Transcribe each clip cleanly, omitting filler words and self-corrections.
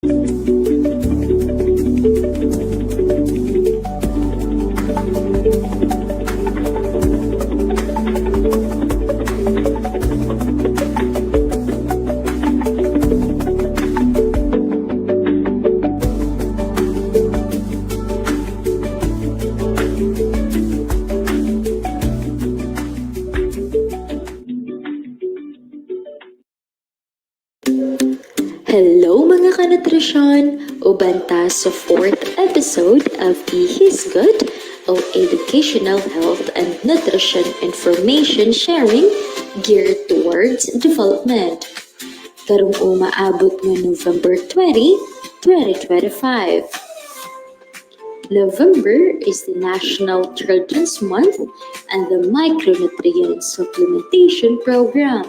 Hello mga kanutrisyon! Ubanta sa 4th episode of He's Good o Educational Health and Nutrition Information Sharing geared towards development. Karong umaabot nga November 20, 2025. November is the National Children's Month and the Micronutrient Supplementation Program.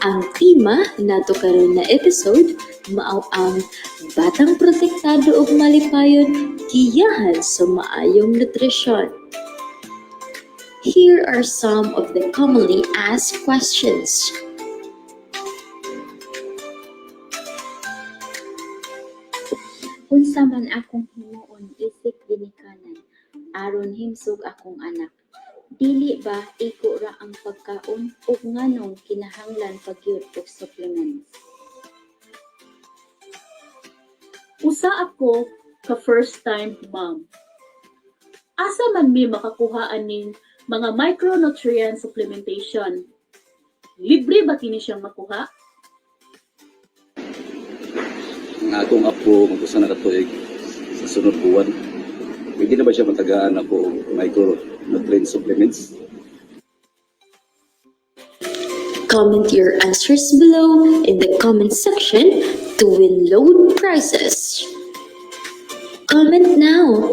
Ang tema nato karon na episode mao ang batang protektado ug malipayon giyahan sa maayong nutrisyon. Here are some of the commonly asked questions. Unsa man akong himuon isip ginikanan aron himsog akong anak? Dili ba iko ra ang pagkaon ug nganong kinahanglan pagyud og supplements? Usa ako ka first time mom. Asa man mi makakuhaan ning mga micronutrient supplementation? Libre ba kini siyang makuha? Ang akong apo magkusa na katuig sa sunod buwan. Pwede na ba siya matagaan ako og micronutrient supplements? Comment your answers below in the comment section to win low prizes. Comment now!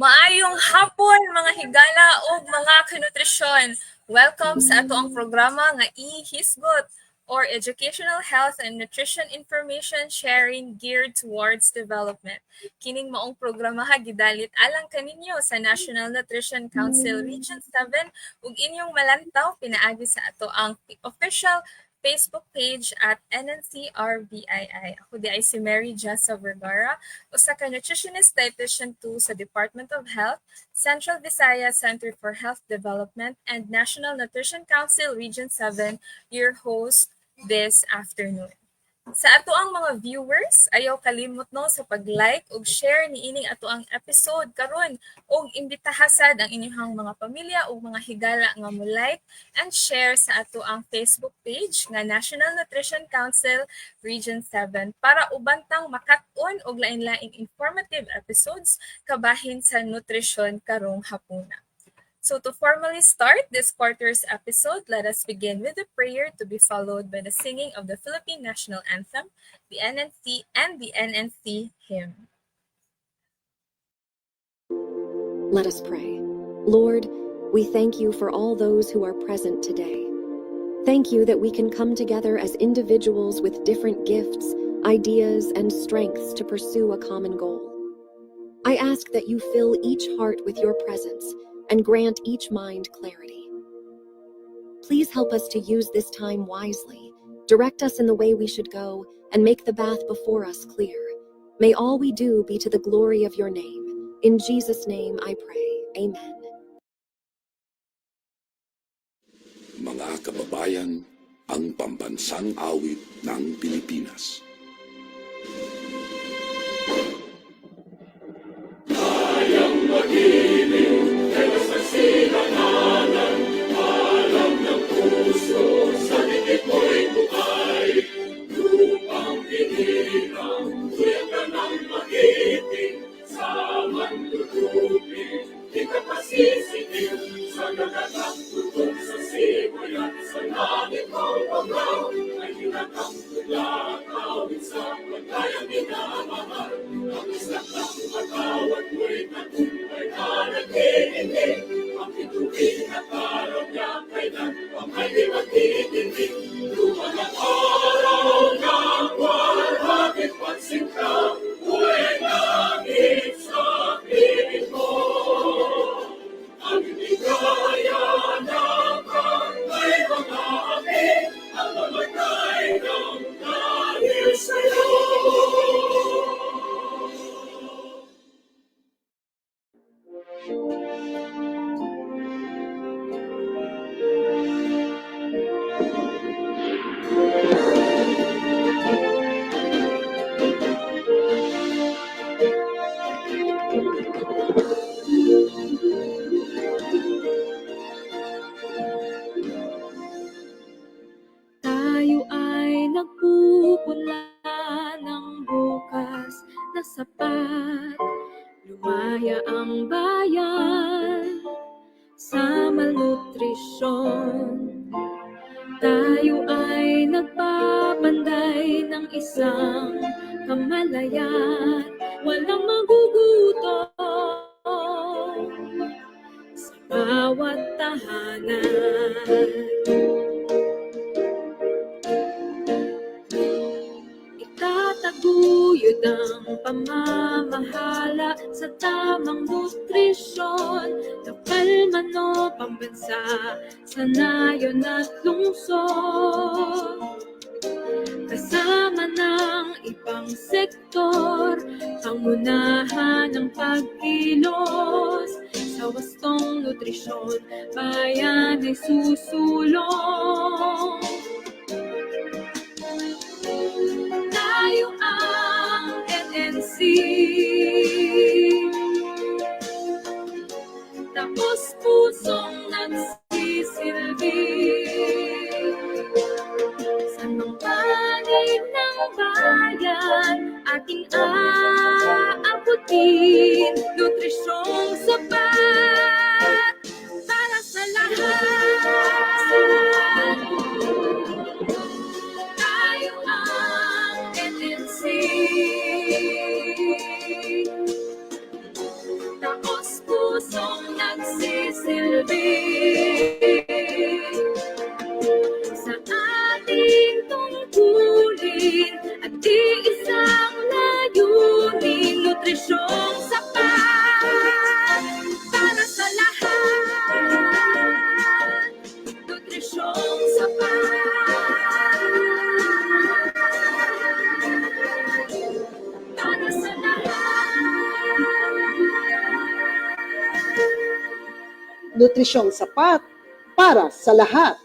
Maayong hapon mga higala ug mga kanutrisyon. Welcome sa ato ang programa nga He's Good or Educational Health and Nutrition Information Sharing geared towards development. Kining maong programa gidalit alang kaninyo sa National Nutrition Council Region 7 ug inyong malantaw pinaagi sa ato ang official Facebook page at NNCRBII. Ako di ay si Mary Jessa Vergara, usa ka nutritionist dietitian 2 sa Department of Health, Central Visayas Center for Health Development, and National Nutrition Council Region 7, your host this afternoon. Sa ato ang mga viewers, ayaw kalimot no sa pag-like ug share niining ato ang episode karon ug imbitahasad ang inyong mga pamilya ug mga higala nga mo-like and share sa ato ang Facebook page nga National Nutrition Council Region 7 para ubantang makat-on og lain-laing informative episodes kabahin sa nutrisyon karong hapuna. So to formally start this quarter's episode, let us begin with a prayer to be followed by the singing of the Philippine National Anthem, the NNC, and the NNC hymn. Let us pray. Lord, we thank you for all those who are present today. Thank you that we can come together as individuals with different gifts, ideas, and strengths to pursue a common goal. I ask that you fill each heart with your presence and grant each mind clarity. Please help us to use this time wisely, direct us in the way we should go, and make the path before us clear. May all we do be to the glory of your name. In Jesus' name I pray. Amen. Mga kababayan, ang pambansang awit ng Pilipinas. Kayang magiging sinananan, alam ng puso, sa dikit mo'y bukay. Lupang hinirang, tuyang ka ng magiting, sa manlulupin, di ka pasisitin, sa gagatang tutok sa simoy at sa langit mong panglaw, ay hinatang tulakaw, sa pagkayang minamahal, ang isang ng matawad mo'y tagumpay na naghihindig. Ang ituwing at araw niya kailan ang hindi magtitindig. Lumang ang araw ng buwan, bakit pansin ka? Buhay na! pagkat lumaya ang bayan sa malnutrisyon. Tayo ay nagpapanday ng isang kamalayan, walang magugutom sa bawat tahanan. Itataguyod ang pamamahala sa tamang nutrisyon, lokal man o pambansa, sa nayon at lungsod. Kasama ng ibang sektor, pangunahan ng pagkilos sa wastong nutrisyon, bayan ay susulong. Tayo ang NNC, tapos pusong nagsisilbi sa mga panig ng bayan, ating aabutin nutrisyong sapat para sa lahat. Tayo ang NNC, tapos pusong nagsisilbi sa ating tungkulin at di isang layunin, nutrisyong sapat para sa lahat. Nutrisyong sapat para sa lahat. Nutrisyong sapat para sa lahat.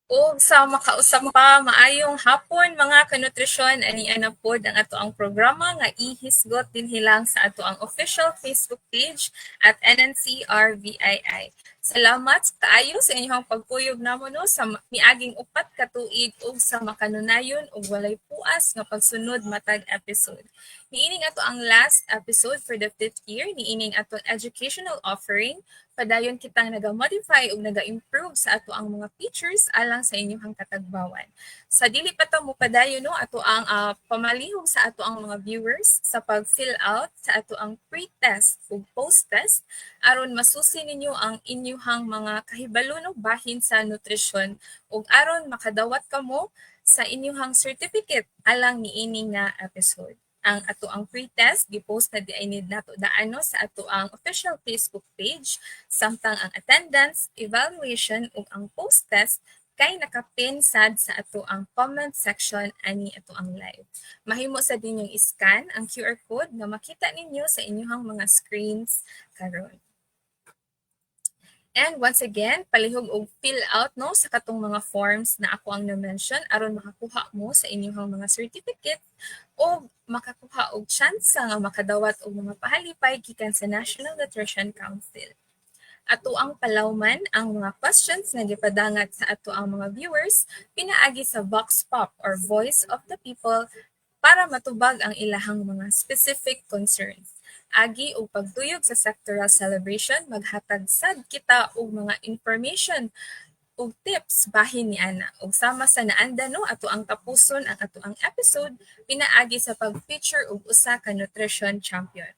Ug sa makausap pa, maayong hapon mga kanutrisyon, ani ana pod ang ato ang programa nga ihisgot din hilang sa ato ang official Facebook page at NNCRVII. Salamat kaayo sa inyong pagpuyog namo no sa miaging upat ka tuig ug sa makanunayon ug walay puas nga pagsunod matag episode. Niining ato ang last episode for the 5th year, niining ato educational offering. Padayon kitang naga-modify ug naga-improve sa ato ang mga features alang sa inyong katagbawan. Sa dili pa ta mo padayon no ato ang pamalihog sa ato ang mga viewers sa pag-fill out sa ato ang pre-test ug post-test aron masusi ninyo ang inyong mga kahibalo no bahin sa nutrisyon ug aron makadawat kamo sa inyong certificate alang niini nga episode. Ang ato ang pre-test gipost na di ay need nato daano sa ato ang official Facebook page, samtang ang attendance, evaluation ug ang post-test kay nakapin sad sa ato ang comment section ani ato ang live. Mahimo sa dinyong i-scan ang QR code nga makita ninyo sa inyong mga screens karon. And once again, palihog og fill out no sa katong mga forms na ako ang na-mention aron makakuha mo sa inyong mga certificate o makakuha og chance nga makadawat og mga pahalipay gikan sa National Nutrition Council. Ato ang palawman ang mga questions nga gipadangat sa ato ang mga viewers pinaagi sa Vox Pop or Voice of the People para matubag ang ilahang mga specific concerns. Agi o pagtuyog sa sectoral celebration, maghatag sad kita og mga information ug tips bahin ni ana. Ug sama sa naanda no ato ang tapuson ang ato ang episode pinaagi sa pag-feature og usa ka nutrition champion.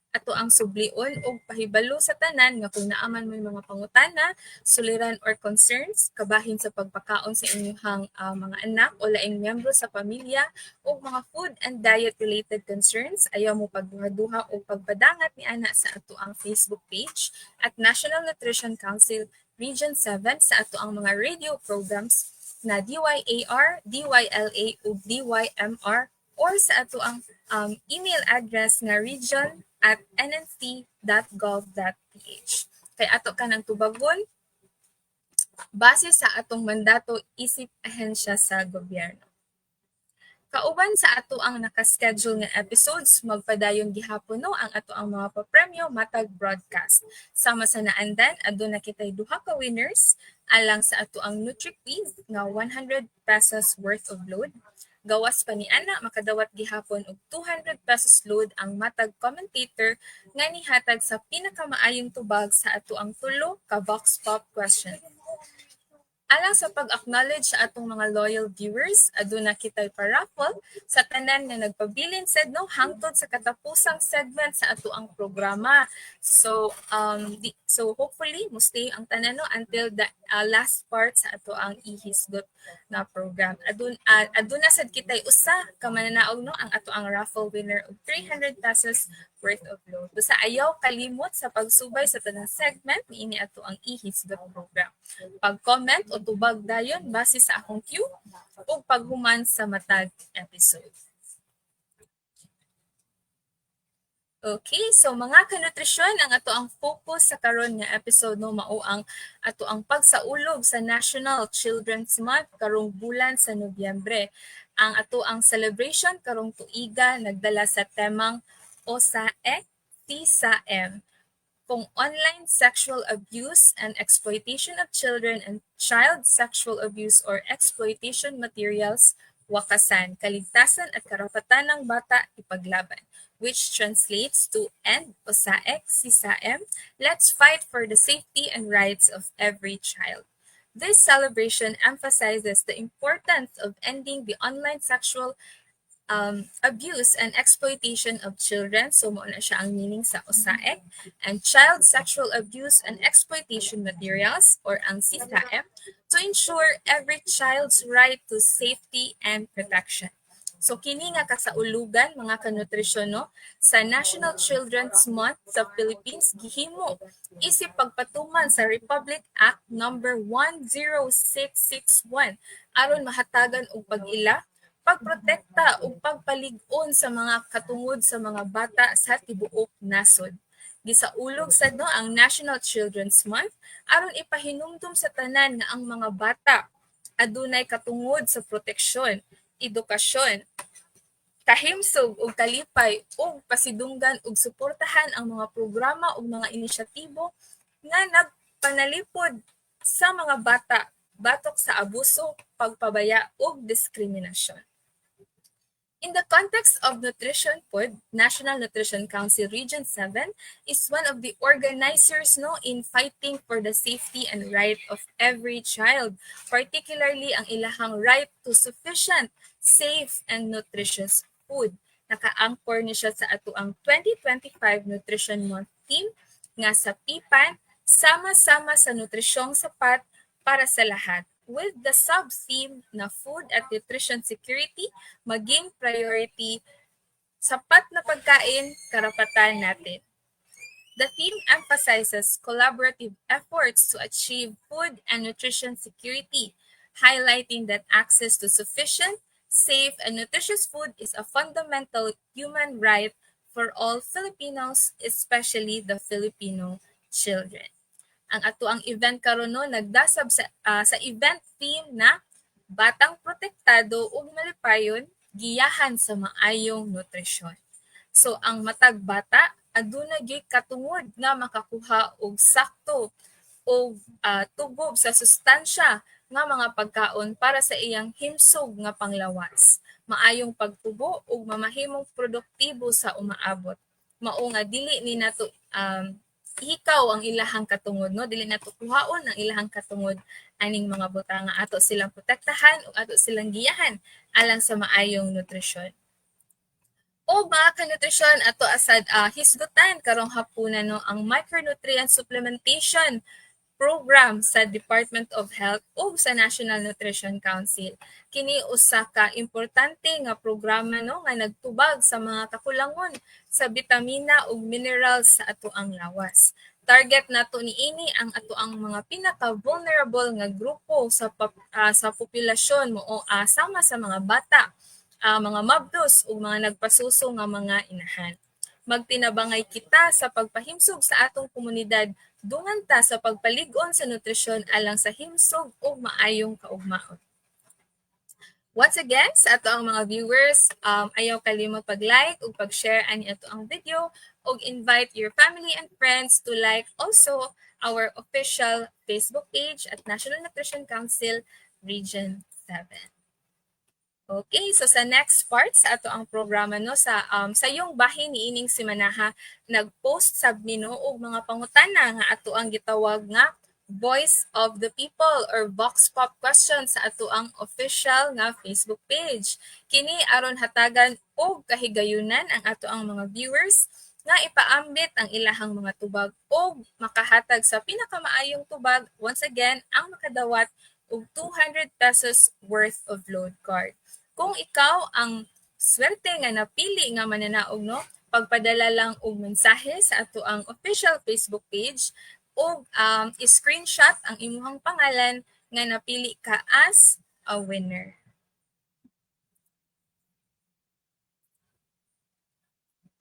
Ato ang sublion og pahibalo sa tanan nga kung naaman may mga pangutana, suliran or concerns kabahin sa pagpakaon sa inyong mga anak o laing miyembro sa pamilya o mga food and diet related concerns, ayaw mo pagduha o pagpadangat ni ana sa ato ang Facebook page at National Nutrition Council Region 7 sa ato ang mga radio programs na DYAR, DYLA ug DYMR or sa ato ang email address nga region@nnc.gov.ph. Kay ato ka ng tubagon base sa atong mandato isip ahensya sa gobyerno. Kauban sa ato ang nakaschedule nga episodes, magpadayon gihapon no ang ato ang mga papremyo matag broadcast. Sama sa naandan, aduna kitay duha ka winners alang sa ato ang NutriQuiz nga 100 pesos worth of load. Gawas pa ni ana makadawat gihapon og 200 pesos load ang matag commentator nga nihatag sa pinakamaayong tubag sa ato ang tulo ka Vox Pop question. Alang sa pag-acknowledge sa atong mga loyal viewers, aduna kitay pa-raffle sa tanan nga nagpabilin said no hangtod sa katapusang segment sa ato ang programa. So hopefully mo stay ang tanan no until the last part sa ato ang ihisgot na program. Aduna sad kitay usa ka mananaog no ang ato ang raffle winner og 300 pesos worth of load. Sa ayaw kalimot sa pagsubay sa tanang segment niini ato ang ihisgot program. Pag-comment o tubag dayon base sa akong cue ug paghuman sa matag episode. Okay, so mga kanutrisyon, ang ato ang focus sa karon nga episode no mao ang ato ang pagsaulog sa National Children's Month karong bulan sa Nobyembre. Ang ato ang celebration karong tuiga nagdala sa temang OSAE TISAM kung online sexual abuse and exploitation of children and child sexual abuse or exploitation materials wakasan, kaligtasan at karapatan ng bata ipaglaban, which translates to End OSAE TISAM, Let's Fight for the Safety and Rights of Every Child. This celebration emphasizes the importance of ending the online sexual abuse and exploitation of children, so mo na siya ang meaning sa OSAE, and child sexual abuse and exploitation materials, or ang CSAM, to ensure every child's right to safety and protection. So kini nga kasaulugan mga kanutrisyon no, sa National Children's Month sa Philippines gihimo isip pagpatuman sa Republic Act number 10661 aron mahatagan og pag-ila, pagprotekta o pagpalig-on sa mga katungod sa mga bata sa tibuok nasod. Gisaulog sad no ang National Children's Month aron ipahinumdum sa tanan nga ang mga bata adunay katungod sa proteksyon, edukasyon, kahimsog ug kalipay ug pasidunggan ug suportahan ang mga programa ug mga inisyatibo nga nagpanalipod sa mga bata batok sa abuso, pagpabaya ug diskriminasyon. In the context of nutrition pod, National Nutrition Council Region 7 is one of the organizers no in fighting for the safety and right of every child, particularly ang ilahang right to sufficient, safe, and nutritious food. Naka-anchor ni siya sa ato ang 2025 Nutrition Month team nga sa PIPAN, sama-sama sa nutrisyong sapat para sa lahat, with the sub-theme na food at nutrition security maging priority, sapat na pagkain, karapatan natin. The theme emphasizes collaborative efforts to achieve food and nutrition security, highlighting that access to sufficient, safe, and nutritious food is a fundamental human right for all Filipinos, especially the Filipino children. Ang ato ang event karon no nagdasab sa event theme na Batang Protektado ug Malipayon, giyahan sa maayong nutrisyon. So ang matag bata aduna gyud katungod nga makakuha og sakto o tugob sa sustansya nga mga pagkaon para sa iyang himsog nga panglawas, maayong pagtubo ug mamahimong produktibo sa umaabot. Mao nga dili ni nato ikaw ang ilahang katungod no, dili nato kuhaon ang ilahang katungod aning mga butang nga ato silang protektahan ug ato silang giyahan alang sa maayong nutrisyon. O mga kanutrisyon ato asad hisgutan karong hapunan no ang micronutrient supplementation program sa Department of Health ug sa National Nutrition Council. Kini usa ka importante nga programa no nga nagtubag sa mga kakulangon sa bitamina ug minerals sa ato ang lawas. Target nato niini ang ato ang mga pinaka-vulnerable nga grupo sa populasyon mo o sama sa mga bata, mga mabdos ug mga nagpasuso nga mga inahan. Magtinabangay kita sa pagpahimsog sa atong komunidad dungan ta sa pagpalig-on sa nutrisyon alang sa himsog ug maayong kaugmaon. Once again, sa ato ang mga viewers, ayaw kalimot pag-like ug pag-share ani ato ang video ug invite your family and friends to like also our official Facebook page at National Nutrition Council Region 7. Okay, so sa next part sa ato ang programa no sa yung bahin niining si Manaha nag-post sab no og mga pangutana nga ato ang gitawag nga Voice of the People or Vox Pop questions sa ato ang official nga Facebook page. Kini aron hatagan og kahigayunan ang ato ang mga viewers nga ipaambit ang ilahang mga tubag og makahatag sa pinakamaayong tubag once again ang makadawat og 200 pesos worth of load card. Kung ikaw ang swerte nga napili nga mananaog no, pagpadala lang og mensahe sa ato ang official Facebook page o i-screenshot ang imuhang pangalan nga napili ka as a winner.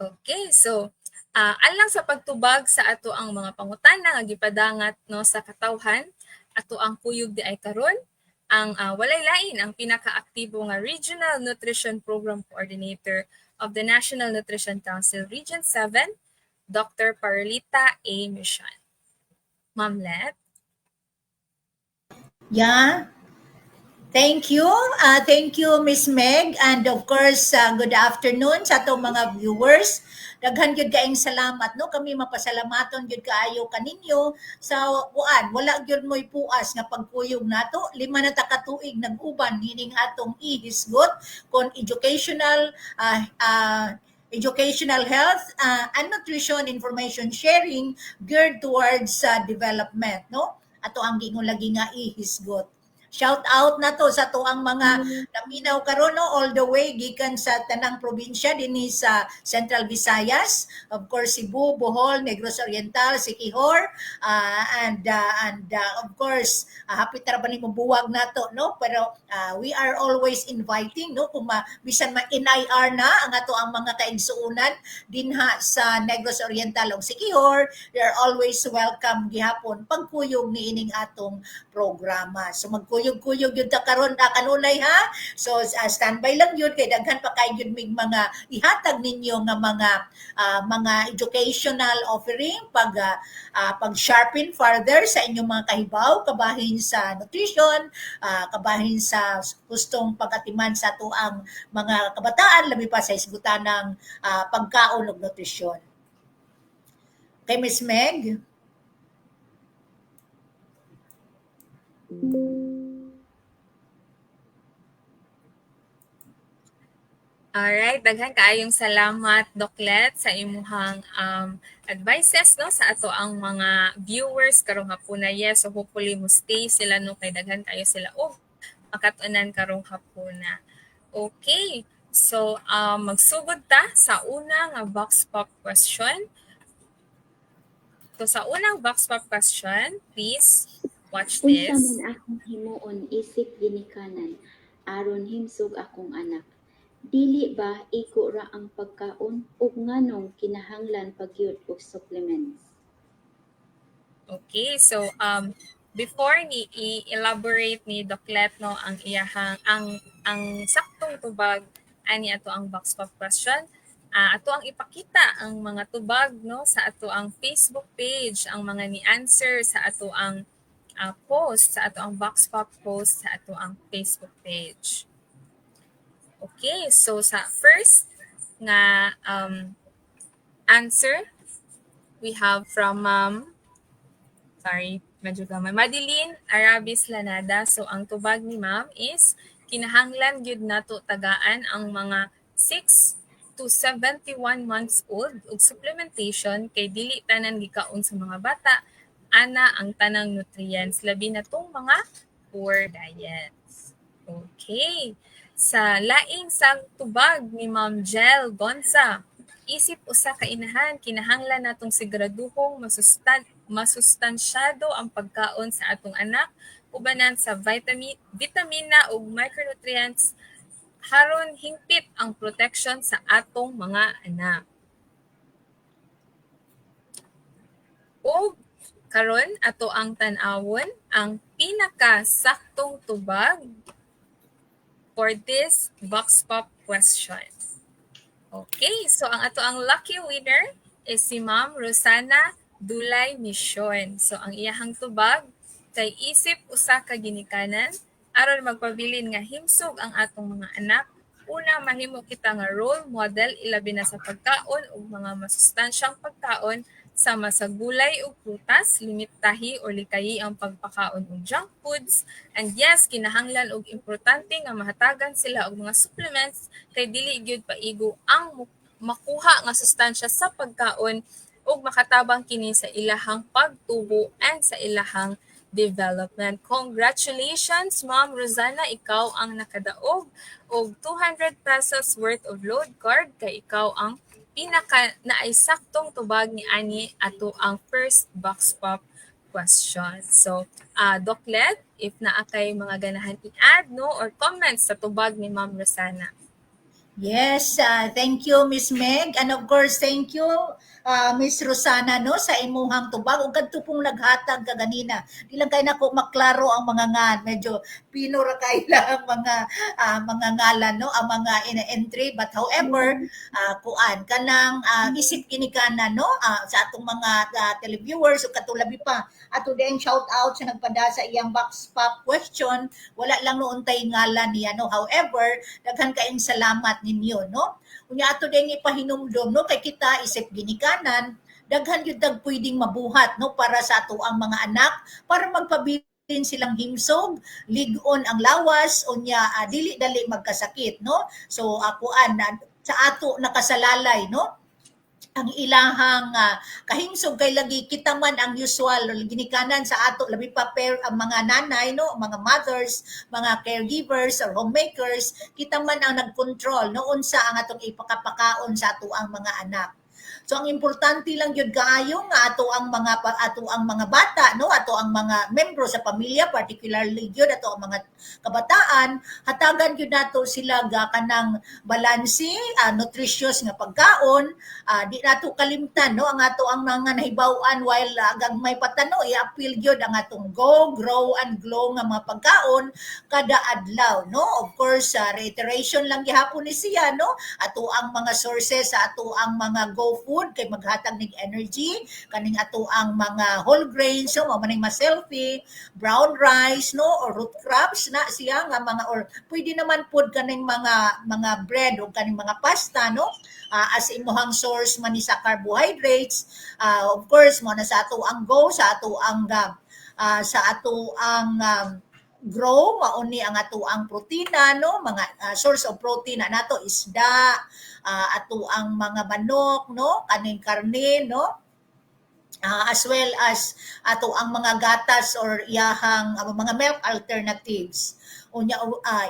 Okay, so alang sa pagtubag sa ato ang mga pangutana nga gipadangat no sa katawhan, ato ang kuyog di ay karon ang walay lain ang pinakaaktibo nga Regional Nutrition Program Coordinator of the National Nutrition Council Region 7, Dr. Parlita A. Mission. Ma'am Let. Yeah. Thank you. Thank you, Miss Meg. And of course, good afternoon sa atong mga viewers. Daghan gyud kaayong salamat no, kami mapasalamaton gyud kaayo kaninyo sa kuan. Wala gyud moy puas nga pagkuyog nato. 5 na ta ka tuig nag-uban hining atong ihisgot kon educational health and nutrition information sharing geared towards development no. Ato ang gingon lagi nga ihisgot. Shout out na to sa tuang mga naminaw karon no, all the way gikan sa tanang probinsya dinhi sa Central Visayas, of course Cebu, Bohol, Negros Oriental, Siquijor, and of course hapit ra ba ni buwag nato no, pero we are always inviting no kung bisan ma-NIR na ang ato ang mga kaigsuonan dinha sa Negros Oriental ug Siquijor, they are always welcome gihapon pagkuyog niining atong programa. So magkuyog-kuyog yun ta karon kanunay ha. So standby lang yun kay daghan pa kay yun mig mga ihatag ninyo nga mga educational offering pag sharpen further sa inyong mga kahibaw kabahin sa nutrition, kabahin sa gustong pagatiman sa tuang mga kabataan labi pa sa isgutan ng pagkaon ug nutrisyon. Kay Miss Meg. Alright, daghan kaayong salamat Doklet sa imuhang advices no sa ato ang mga viewers karong hapuna. Yes, so hopefully mo stay sila no kay daghan kayo sila makatunan karong hapuna. Okay. So magsugod ta sa una nga box pop question. So sa unang box pop question, please watch Unsa this. man akong himuon isip ginikanan aron himsog akong anak. Dili ba iko ra ang pagkaon ug nganong kinahanglan pagyud og supplements? Okay, so before ni i-elaborate ni Doklet no ang iyahang ang saktong tubag ani ato ang box pop question, ato ang ipakita ang mga tubag no sa ato ang Facebook page, ang mga ni-answer sa ato ang post sa ato ang box pop post sa ato ang Facebook page. Okay, so sa first nga answer we have from medyo gamay. Madeline Arabis Lanada. So ang tubag ni Ma'am is kinahanglan gyud nato tagaan ang mga 6 to 71 months old ug supplementation kay dili tanan gikaon sa mga bata ana ang tanang nutrients labi na tong mga poor diets. Okay. Sa laing sang tubag ni Ma'am Jel Gonza, isip usa ka inahan kinahanglan natong siguraduhong masustansyado ang pagkaon sa atong anak ubanan sa vitamina ug micronutrients haron hingpit ang protection sa atong mga anak. O karon ato ang tan-awon ang pinaka saktong tubag for this box pop question. Okay, so ang lucky winner is si Ma'am Rosana Dulay Mission. So ang iyahang tubag kay isip usa ka ginikanan aron magpabilin nga himsog ang atong mga anak. Una, mahimo kita nga role model ilabi na sa pagkaon ug mga masustansyang pagkaon sama sa gulay ug prutas, limitahi o likayi ang pagpakaon og junk foods. And yes, kinahanglan og importante nga mahatagan sila og mga supplements kay dili gyud paigo ang makuha nga sustansya sa pagkaon ug makatabang kini sa ilahang pagtubo and sa ilahang development. Congratulations, Ma'am Rosana, ikaw ang nakadaog og 200 pesos worth of load card kay ikaw ang pinaka naay saktong tubag ni ani ato ang first box pop question. So, Doc Led, if naa kay mga ganahan i-add no or comments sa tubag ni Ma'am Rosana. Yes, thank you, Miss Meg. And of course, thank you, Miss Rosana, no, sa imuhang tubag. Ug kadto pong naghatag ka ganina. Di lang kay nako maklaro ang mga ngan. Medyo pinura kay lang mga ngalan, no, ang mga entry. But however, kuan kanang isip kinikanan, no, sa atong mga televiewers o katulabi pa. Ato din shout out sa nagpada sa iyang box pop question. Wala lang noon tay ngalan niya, no. However, daghan kaayong salamat ninyo, no? Unya ato din ipahinumdom, no, kay kita isip ginikanan, daghan gyud dag pwedeng mabuhat, no, para sa ato ang mga anak, para magpabilin silang himsog, ligon ang lawas, unya dili dali magkasakit, no? So akuan sa ato nakasalalay, no? Ang ilahang kahimsog kay lagi kita man ang usual ginikanan sa ato labi pa ang mga nanay, no, mga mothers, mga caregivers or homemakers, kita man ang nagkontrol no unsa ang atong ipakapakaon sa ato ang mga anak. So ang importante lang gyud kaayo nga ato ang mga bata, no, ato ang mga membro sa pamilya, particularly gyud ato ang mga kabataan, hatagan gyud nato sila ga kanang balanse, nutritious nga pagkaon, di nato kalimtan, no, ang ato ang mga nahibaw-an while gagmay patano i-appeal gyud ang atong go, grow and glow nga mga pagkaon kada adlaw, no. Of course, reiteration lang gihapon ni siya, no, ato ang mga sources sa ato ang mga go food kay maghatag ning energy, kaning ato ang mga whole grains, so mao maning ma-selfie, brown rice, no, or root crops na siya nga mga, or pwede naman pod kaning mga bread o kaning mga pasta, no, as imuhang source man ni sa carbohydrates. Of course mo na sa ato ang go, sa ato ang grow, mauni ang ato ang protina, no, mga source of protein na nato isda, ato ang mga manok, no, kaning karne, no, as well as ato ang mga gatas or iyahang mga milk alternatives. Unya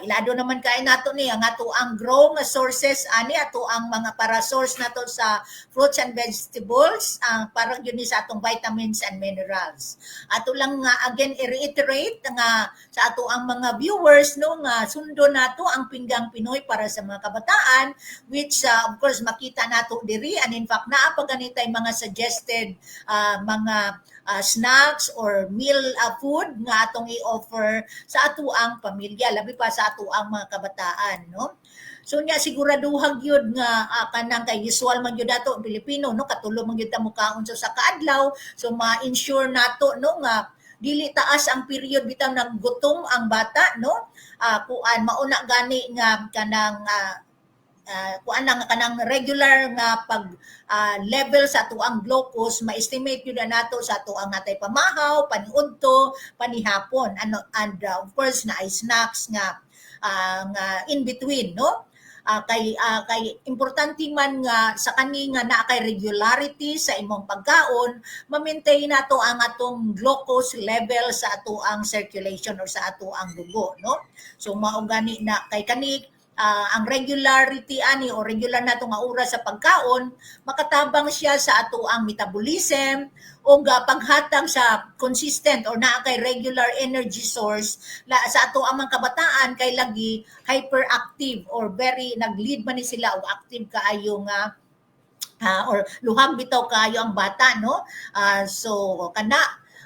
ilado naman kay nato ni ang ato ang grow nga sources ani ato ang mga para source nato sa fruits and vegetables, parang yun sa atong vitamins and minerals. Ato lang nga again i-reiterate nga sa ato ang mga viewers, no, nga sundo nato ang Pinggang Pinoy para sa mga kabataan, which of course makita nato diri, and in fact naa pa ganitay mga suggested mga snacks or meal food nga atong i-offer sa ato ang pamilya, labi pa sa ato ang mga kabataan, no. So nya siguraduhang gyud nga kanang kay usual man gyud ato Pilipino, no, katulo man gyud ta mukaon sa kaadlaw, so ma-ensure nato, no, nga dili taas ang period bitaw nang gutom ang bata, no. Kuan mauna gani nga kanang kuan lang kanang regular nga pag level sa ato ang glucose, ma-estimate yun na nato sa ato ang natay pamahaw, paniudto, panihapon, and of course na ay snacks nga in between, no. Kay importante man nga sa kani nga naa kay regularity sa imong pagkaon, ma-maintain nato ang atong glucose level sa ato ang circulation or sa ato ang dugo, no. So mao gani na kay kani ang regularity ani o regular nato nga oras sa pagkaon, makatabang siya sa ato ang metabolism o paghatag sa consistent or naa kay regular energy source sa ato ang mga kabataan kay lagi hyperactive or very nag-lead man ni sila og active kaayo nga or luhang bitaw kaayo ang bata, no. So kana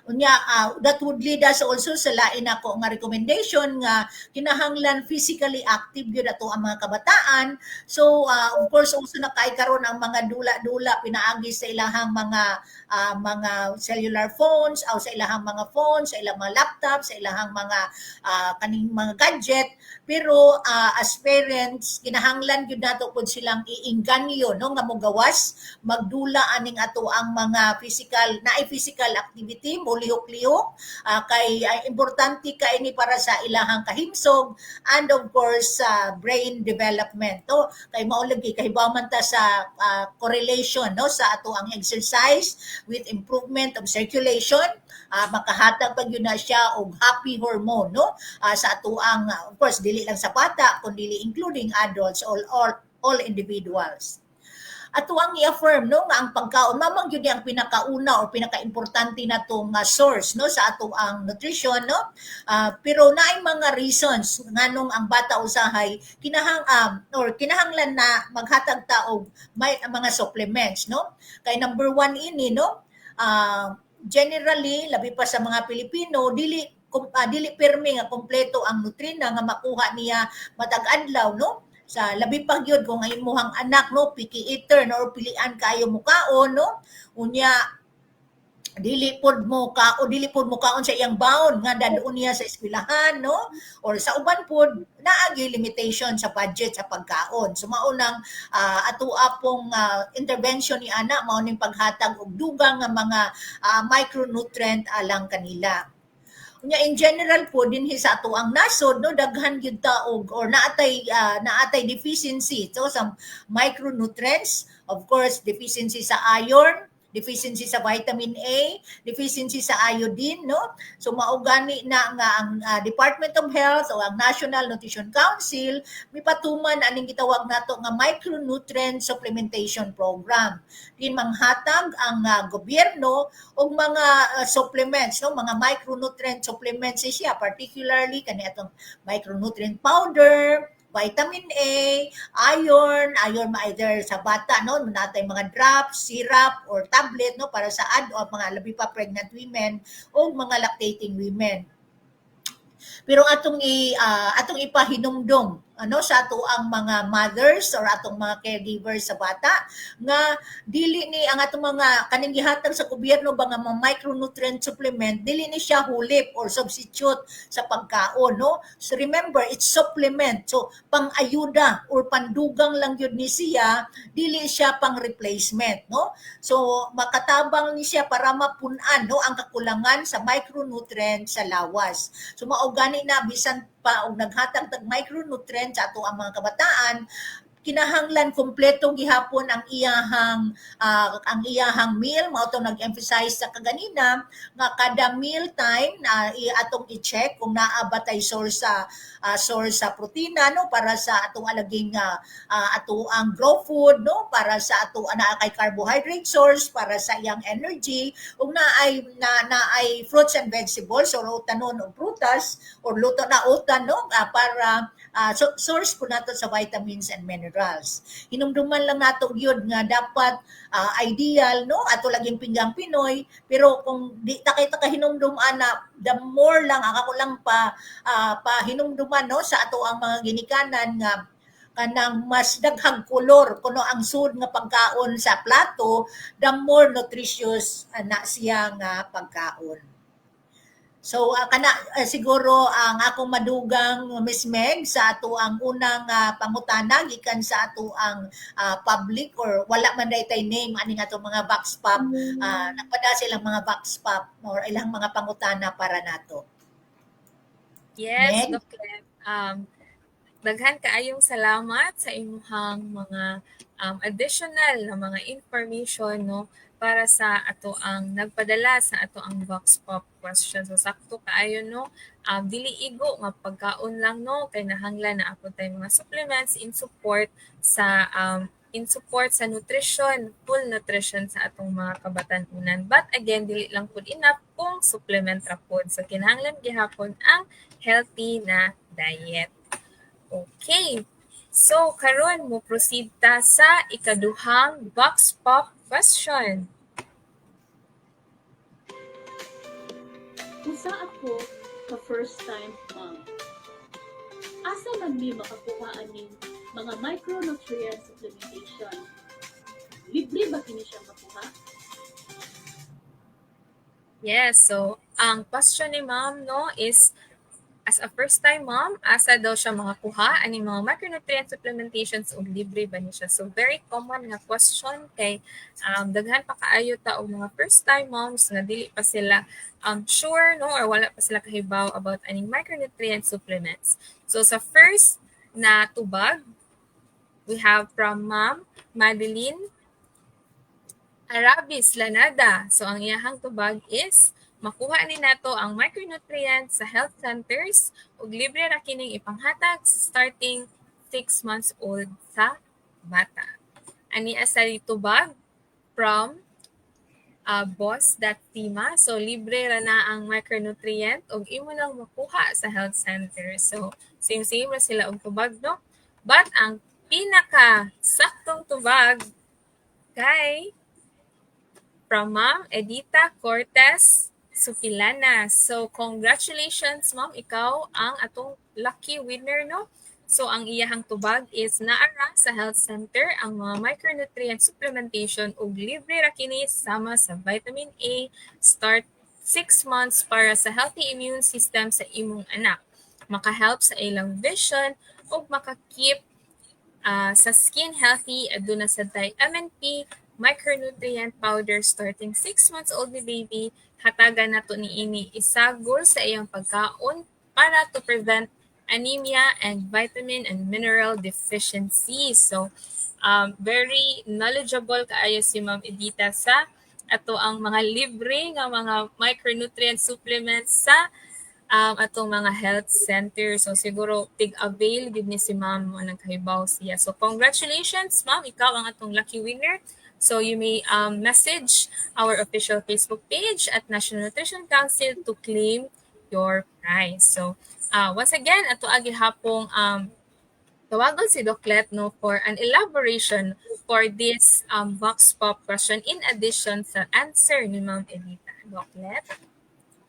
Unya, that would lead us also sa lain ako nga recommendation nga kinahanglan physically active gyud ato ang mga kabataan. So of course also nakay karon ang mga dula-dula pinaagi sa ilahang mga cellular phones o sa ilahang mga phones, sa ilang mga laptop, sa ilahang mga kaning mga gadget. Pero as parents kinahanglan gyud nato pud silang iinganyo no nga mogawas magdula aning ato ang mga physical activity mo lihok-lihok kay importante kay ni para sa ilahang kahimsog and of course brain development no kay mao lagi kahibaw man ta sa correlation no sa ato ang exercise with improvement of circulation makahatag pag yun na siya og happy hormone no sa ato ang of course dili lang sa bata kundi including adults all individuals. Ato ang i-affirm no nga ang pagkaon mamang gyud ang pinakauna o pinakaimportante natong source no sa ato ang nutrition no pero naay mga reasons nganong ang bata usahay kinahanglan na maghatag ta og may mga supplements no kay number 1 ini no generally labi pa sa mga Pilipino dili pirmi nga kompleto ang nutrina nga makuha niya matag adlaw no sa labi pa gyud kung ang imuhang anak no picky eater no or pilian kayo mukaon no unya dili pod mo kaon sa iyang baon nga dadun niya sa eskwelahan no or sa uban pod naagi limitation sa budget sa pagkaon so mao nang ato apong intervention ni ana mao ning paghatag og dugang nga mga micronutrient alang kanila. Unya in general po dinhi sa ato ang nasod no daghan gyud ta og or naatay deficiency so sa micronutrients of course deficiency sa iron, deficiency sa vitamin A, deficiency sa iodine no so mao gani na nga ang Department of Health o ang National Nutrition Council mipatuman aning gitawag nato nga micronutrient supplementation program din manghatag ang gobyerno og mga supplements no mga micronutrient supplements siya particularly kani atong micronutrient powder, vitamin A, iron either sa bata no natay mga drops, syrup or tablet no para sa mga labi pa pregnant women o mga lactating women. Pero atong ipahinumdom ano sa ato ang mga mothers or atong mga caregivers sa bata nga dili ni ang atong mga kaning gihatag sa gobyerno ba nga mga micronutrient supplement dili ni siya hulip or substitute sa pagkaon no so remember it's supplement so pang-ayuda or pandugang lang yun ni siya dili siya pang replacement no so makatabang ni siya para mapun-an no ang kakulangan sa micronutrient sa lawas so mao gani na bisan pa og naghatag tag micronutrient sa ato ang mga kabataan kinahanglan kompleto gihapon ang iyahang meal mao to nag-emphasize sa kaganina nga kada meal time atong i-check kung naa ba tay source sa protina no para sa atong alaging ato ang raw food no para sa ato naa kay carbohydrate source para sa iyang energy ug naay fruits and vegetables or utanon og prutas or luto na utan no para source po nato sa vitamins and minerals. Hinumduman lang nato gyud nga dapat ideal no ato laging pinggang Pinoy pero kung di ta kay hinumdum ana the more lang ako lang pa hinumduman no sa ato ang mga ginikanan nga kanang mas daghang kolor kuno ang sud nga pagkaon sa plato the more nutritious na siya nga pagkaon. So siguro ang akong madugang Miss Meg sa ato ang unang pangutana gikan sa ato ang public or wala man daytay name ani nga mga box pop nagpada silang mga box pop or ilang mga pangutana para nato. Yes, Meg? okay. Daghan kaayong salamat sa imuhang mga additional na mga information no para sa ato ang nagpadala sa ato ang Vox Pop question. So sakto kaayo no dili igo nga pagkaon lang no kay nahanglan na ako tay mga supplements in support sa nutrition, full nutrition sa atong mga kabatan-unan. But again, dili lang pud enough kung supplement ra pud. So kinahanglan gihapon ang healthy na diet. Okay. So karon mo proceed ta sa ikaduhang Vox Pop question. Usa ako ka first time mom. Asa man mi makakuhaan ning mga micronutrient supplementation? Libre ba kini siya makuha? Yes, so ang question ni ma'am no is, as a first-time mom, asa daw siya makakuha ani mga micronutrient supplementations o libre ba ni siya? So very common nga question kay daghan pa kaayo ta og mga first-time moms na dili pa sila sure no or wala pa sila kahibaw about aning micronutrient supplements. So sa first na tubag, we have from Ma'am Madeline Arabis Lanada. So ang iyahang tubag is makuha ni nato ang micronutrients sa health centers ug libre ra kining ipanghatag starting 6 months old sa bata. Ani asa tubag from boss.tima. So libre ra na ang micronutrient ug imo lang makuha sa health center. So same ra sila og tubag no. But ang pinaka saktong tubag kay from Ma'am Edita Cortez Supilana. So, congratulations, Ma'am. Ikaw ang atong lucky winner, no? So, ang iyahang tubag is naara sa health center ang mga micronutrient supplementation ug libre ra kini sama sa vitamin A start 6 months para sa healthy immune system sa imong anak. Maka-help sa ilang vision ug maka-keep sa skin healthy aduna sa MNP micronutrient powder starting 6 months old ni baby. Hatagan nato niini isagol sa iyang pagkaon para to prevent anemia and vitamin and mineral deficiency. So, very knowledgeable kaayo si Ma'am Edita sa ato ang mga libre nga mga micronutrient supplements sa atong mga health center. So siguro tig-avail gid ni si Ma'am mo nagkahibaw siya. So congratulations, Ma'am, ikaw ang atong lucky winner. So you may message our official Facebook page at National Nutrition Council to claim your prize. So once again, ato agi hapong tawagon si Doclet no for an elaboration for this box pop question in addition sa answer ni Ma'am Edita. Doclet?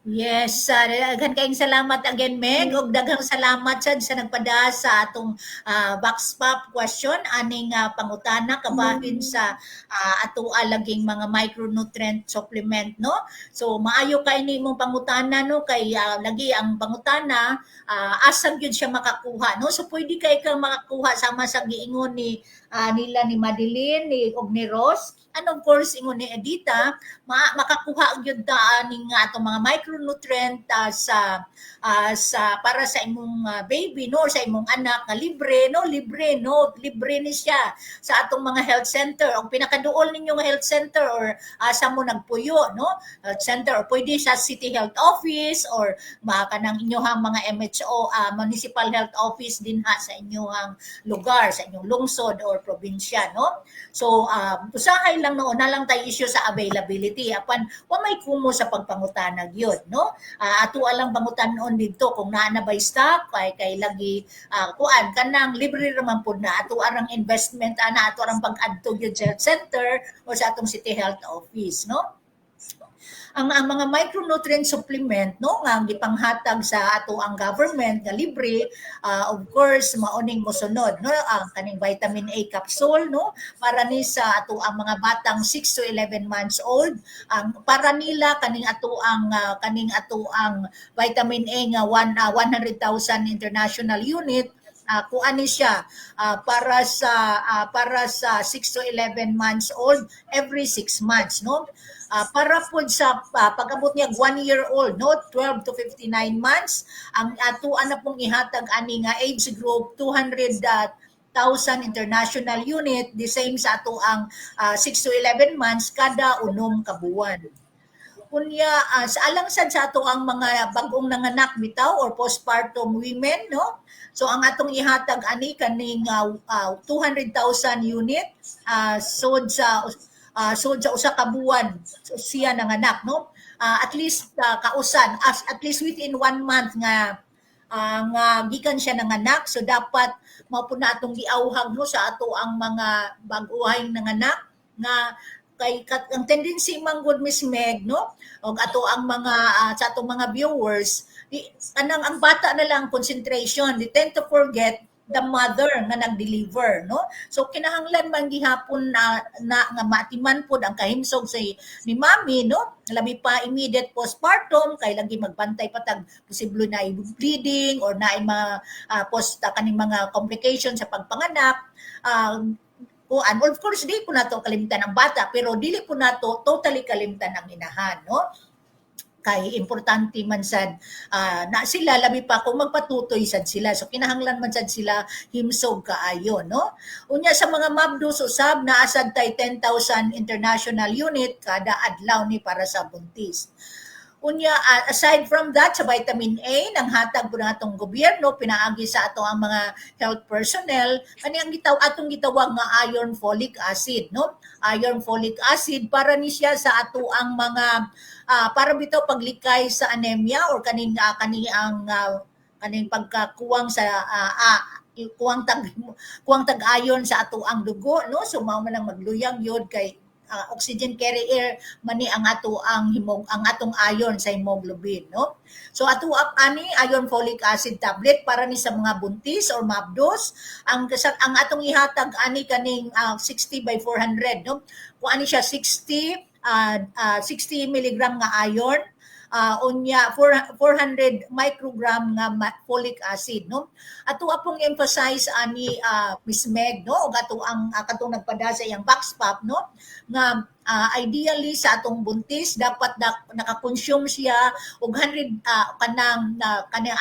Yes, daghan kayong salamat again, Meg, ug daghang salamat sad sa nagpada sa atong box pop question aning pangutana kabahin sa ato laging mga micronutrient supplement, no? So maayo kay ni imong pangutana, no, kay lagi ang pangutana asa gyud siya makakuha, no? So pwede kay kang makakuha sama sa giingon ni nila ni Madeline ug ni Ross, and of course ingon ni Edita, makakuha gyud ta ning atong mga micronutrient sa para sa imong baby, no, sa imong anak nga libre ni siya sa atong mga health center. Ang pinakaduol ninyo nga health center or sa mo nagpuyo, no, health center, or pwede sa city health office or kanang inyohang mga MHO municipal health office din sa inyohang lugar, sa inyong lungsod or probinsya, no. So usahay lang noon na lang tayo issue sa availability apan wa may kumo sa pagpangutana gyud, no. Ato alang pangutan noon dito kung naa na bay stock kay lagi kuan kanang libre raman pud na ato arang investment ana ato arang pag-adto gyud sa health center o sa atong city health office, no. Ang mga micronutrient supplement, no, nga gipanghatag sa ato ang government nga libre, of course maoning mosunod, no, ang kaning vitamin A capsule, no, para ni sa ato ang mga batang 6 to 11 months old, para nila kaning ato ang vitamin A nga 100,000 international unit, kung ano siya para sa 6 to 11 months old every 6 months, no. Para po sa pag-abot niya 1 year old, no, 12 to 59 months, ang ato na pong ihatag ani nga age group 200,000 international unit, the same sa ato ang 6 to 11 months kada unom ka buwan. Kunya sa alang sad sa ato ang mga bagong nanganak bitaw or postpartum women, no. So ang atong ihatag ani kaning 200,000 unit sud sa usa ka buwan siya nanganak, no. At least kausan at least within 1 month nga gikan siya nanganak, so dapat mao po na atong giawhag, no, sa ato ang mga bag-uhay nanganak nga kay ang tendency man good Miss Meg, no, og ato ang mga sa atong mga viewers, anang ang bata na lang concentration, they tend to forget the mother nga nag-deliver, no? So kinahanglan man gihapon na nga matiman pod ang kahimsog sa ni mami, no? Labi pa immediate postpartum kay lagi magbantay patag posible na bleeding or na mga post kaning mga complications sa pagpanganak. Kuan, of course di po nato kalimtan ang bata pero dili po nato totally kalimtan ang inahan, no? Kay importante man sad na sila labi pa kung magpatutoy sad sila, so kinahanglan man sad sila himsog kaayo, no. Unya sa mga mabdos usab naa sad tay 10,000 international unit kada adlaw ni para sa buntis. Unya, aside from that, sa vitamin A, nang hatag po ng atong gobyerno, pinaagi sa ato ang mga health personnel, kani ang atong gitawag nga iron folic acid, no? Iron folic acid para ni siya sa ato ang mga para bitaw paglikay sa anemia or kaning pagkakuwang sa kuwang tag-ayon sa ato ang dugo, no? So mao man lang magluyag yod kay oxygen carrier mani ang atong iron sa hemoglobin, no. So ato ani iron folic acid tablet para ni sa mga buntis or mabdos, ang atong ihatag ani kaning 60/400, no. Kung ani siya 60 milligram nga iron, unya 400 microgram nga folic acid, no. Ato apong emphasize ani Miss Meg, no, og ato ang katong nagpada sa iyang box pop, no, nga ideally sa atong buntis dapat naka-consume siya og 100 kanang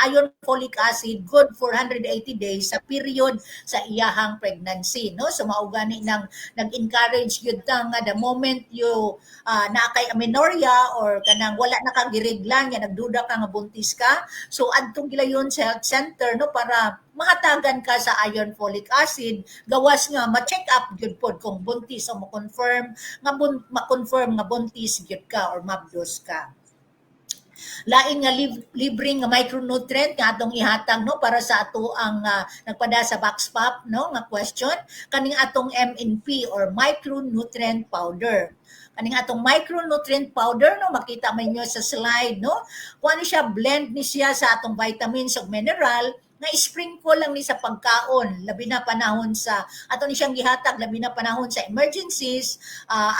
iron folic acid good for 180 days sa period sa iyahang pregnancy, no. So mao gani nang nag-encourage gyud ta nga the moment you na kay amenorrhea or kanang wala na kang giriglan nga nagduda ka nga buntis ka, so adtong gilayon sa health center, no, para mahatagan ka sa iron folic acid gawas nga ma-check up gyud pod kung buntis o ma-confirm nga buntis gyud ka or mabdos ka. Lain nga libre nga micronutrient nga atong ihatag, no, para sa ato ang nagpada sa box pop, no, nga question kaning atong MNP or micronutrient powder. Kaning atong micronutrient powder, no, makita man nyo sa slide, no, kung ano siya, blend ni siya sa atong vitamins ug mineral nga sprinkle lang ni sa pagkaon, labi na panahon sa ato ni siyang gihatag labi na panahon sa emergencies,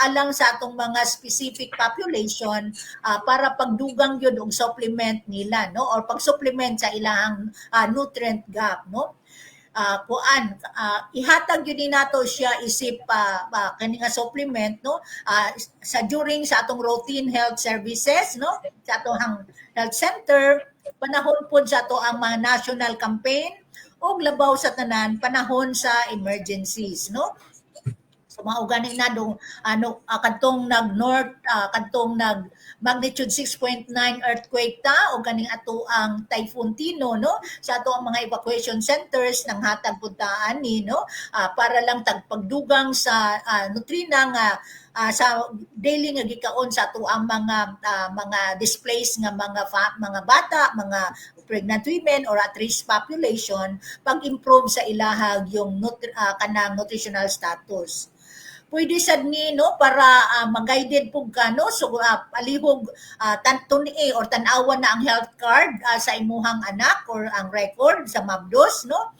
alang sa atong mga specific population, para pagdugang yun og supplement nila, no, or pag-supplement sa ilang nutrient gap, no. Ihatag yun din nato siya isip kani nga supplement, no, sa during sa atong routine health services, no, sa atong health center, panahon po sa to ang mga national campaign o labaw sa tanan panahon sa emergencies, no. So mao gani na dong kadtong nag-north kadtong nag magnitude 6.9 earthquake ta o kaning ato ang Typhoon Tino, no, sa ato ang mga evacuation centers nang hatag puntaan ni, no, para lang tagpagdugang sa nutrina nga sa daily nga gikaon sa ato ang mga displaced nga mga bata, mga pregnant women or at-risk population, pag-improve sa ilahag yung kanang nutritional status. Pwede sad ni, no, para mag-guided pug ka, no, so palihog tantuni or tanawan na ang health card sa imuhang anak or ang record sa mabdos, no,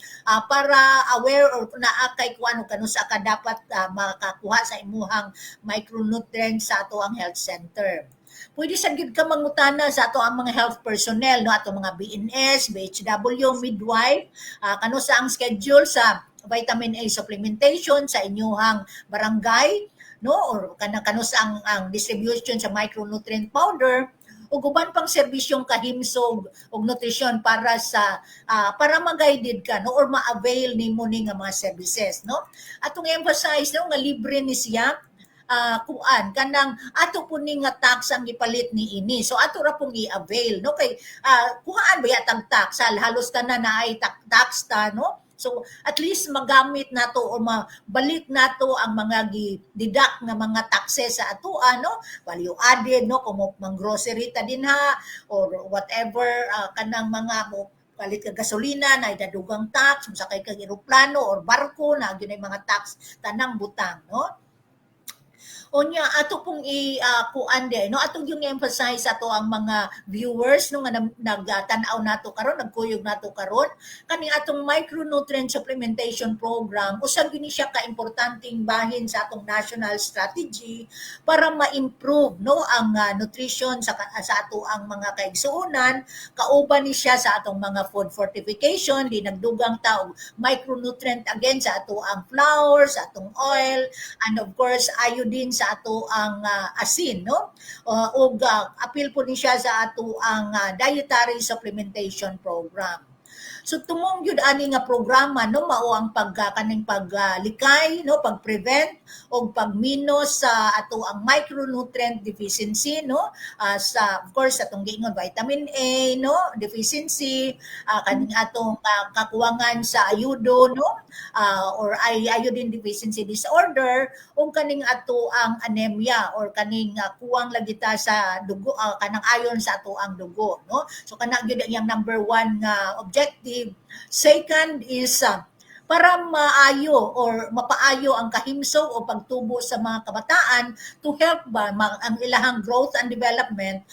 para aware or naa kay kuan kanu sa ka dapat makakuha sa imuhang micronutrients sa ato ang health center. Pwede sad gid ka mangutana sa ato ang mga health personnel, no, ato mga BNS, BHW, midwife, kanu sa ang schedule sa vitamin A supplementation sa inyong barangay, no, or kano sa ang distribution sa micronutrient powder o guban pang serbisyong kahimsog og nutrisyon para sa para ma-guided ka, no, or ma-avail nimo ni nga mga services, no. Atong emphasize, no, nga libre ni siya kuan kanang ato po ni nga tax ang gipalit ni ini, so ato ra pong i-avail, no, kay kuhaan ba yatang tax halos tanan na ay tax ta, no. So at least magamit nato o mabalik nato ang mga deduct nga mga taxes sa ato, no, value added, no, kung mang grocery ta din ha or whatever kanang mga palit ka gasolina na idadugang tax, sakay kag eroplano or barko na gyud mga tax tanang butang, no. Unya ato pong kuan de no atong yung emphasize ato ang mga viewers no nga nagtanaw nato karon nagkuyog nato karon kani atong micronutrient supplementation program usab gini siya ka importanteng bahin sa atong national strategy para ma-improve no ang nutrition sa ato ang mga kaigsuonan kauban ni siya sa atong mga food fortification di nagdugang ta og micronutrient again sa ato ang flour sa atong oil and of course iodine sa ato ang asin no ug apil po ni siya sa ato ang dietary supplementation program. So tumong gyud ani nga programa no mao ang kaning paglikay no pag-prevent o pagminos sa ato ang micronutrient deficiency no sa of course atong giingon vitamin A no deficiency kaning atong kakuwangan sa ayodo no or iodine deficiency disorder o kaning ato ang anemia or kaning kuwang lagi ta sa dugo kanang iron sa ato ang dugo no so kana gyud ang number one nga objective. Second is para maayo or mapaayo ang kahimsog o pagtubo sa mga kabataan to help ba ang ilahang growth and development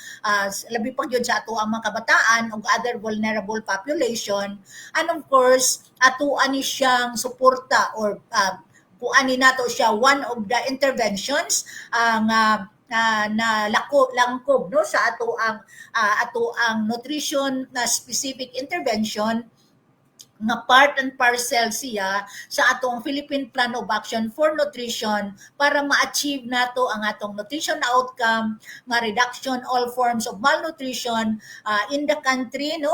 labi pa gyud sa ato ang mga kabataan ug other vulnerable population and of course ato ani siyang suporta or kung ani nato siya one of the interventions nga na langkob no sa ato ang nutrition na specific intervention nga part and parcel siya sa atong Philippine Plan of Action for Nutrition para ma-achieve nato ang atong nutrition outcome nga reduction all forms of malnutrition in the country no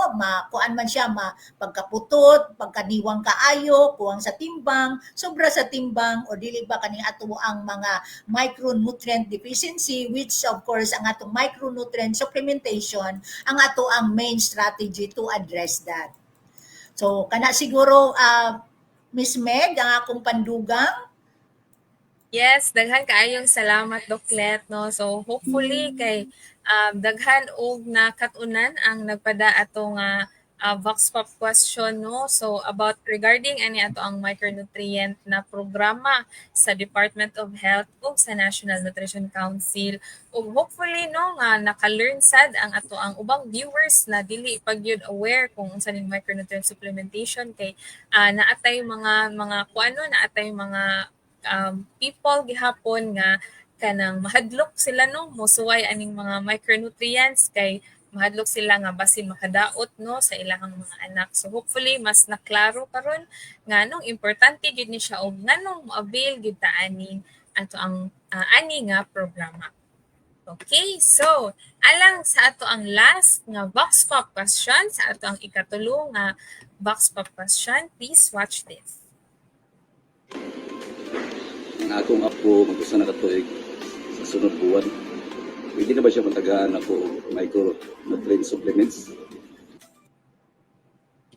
kuan man siya pagkaputot pagkaniwang kaayo kuwang sa timbang sobra sa timbang o dili ba kani ato ang mga micronutrient deficiency which of course ang atong micronutrient supplementation ang ato ang main strategy to address that. So, kana siguro, Miss Meg, ang akong pandugang. Yes, daghan kaayong salamat Doklet no. So hopefully kay daghan og nakatunan ang nagpada atong Vox Pop question no. So about regarding ani ato ang micronutrient na programa sa Department of Health ug sa National Nutrition Council ug hopefully no nga naka-learn sad ang ato ang ubang viewers na dili pag yun aware kung unsa ning micronutrient supplementation kay naatay mga kuano naatay mga people gihapon nga kanang mahadlok sila no mosuway aning mga micronutrients kay mahadlok sila nga basin makadaot no sa ilahang mga anak. So hopefully mas naklaro karon nganong importante gid ni siya og nganong mo-avail gid ta ani ato ang ani nga programa. Okay, so alang sa ato ang last nga Vox Pop question sa ato ang ikatulo nga Vox Pop question, please watch this. Ang akong apo magkusa na katuig sa sunod buwan. Pwede na ba siya matagaan ako micronutrient supplements?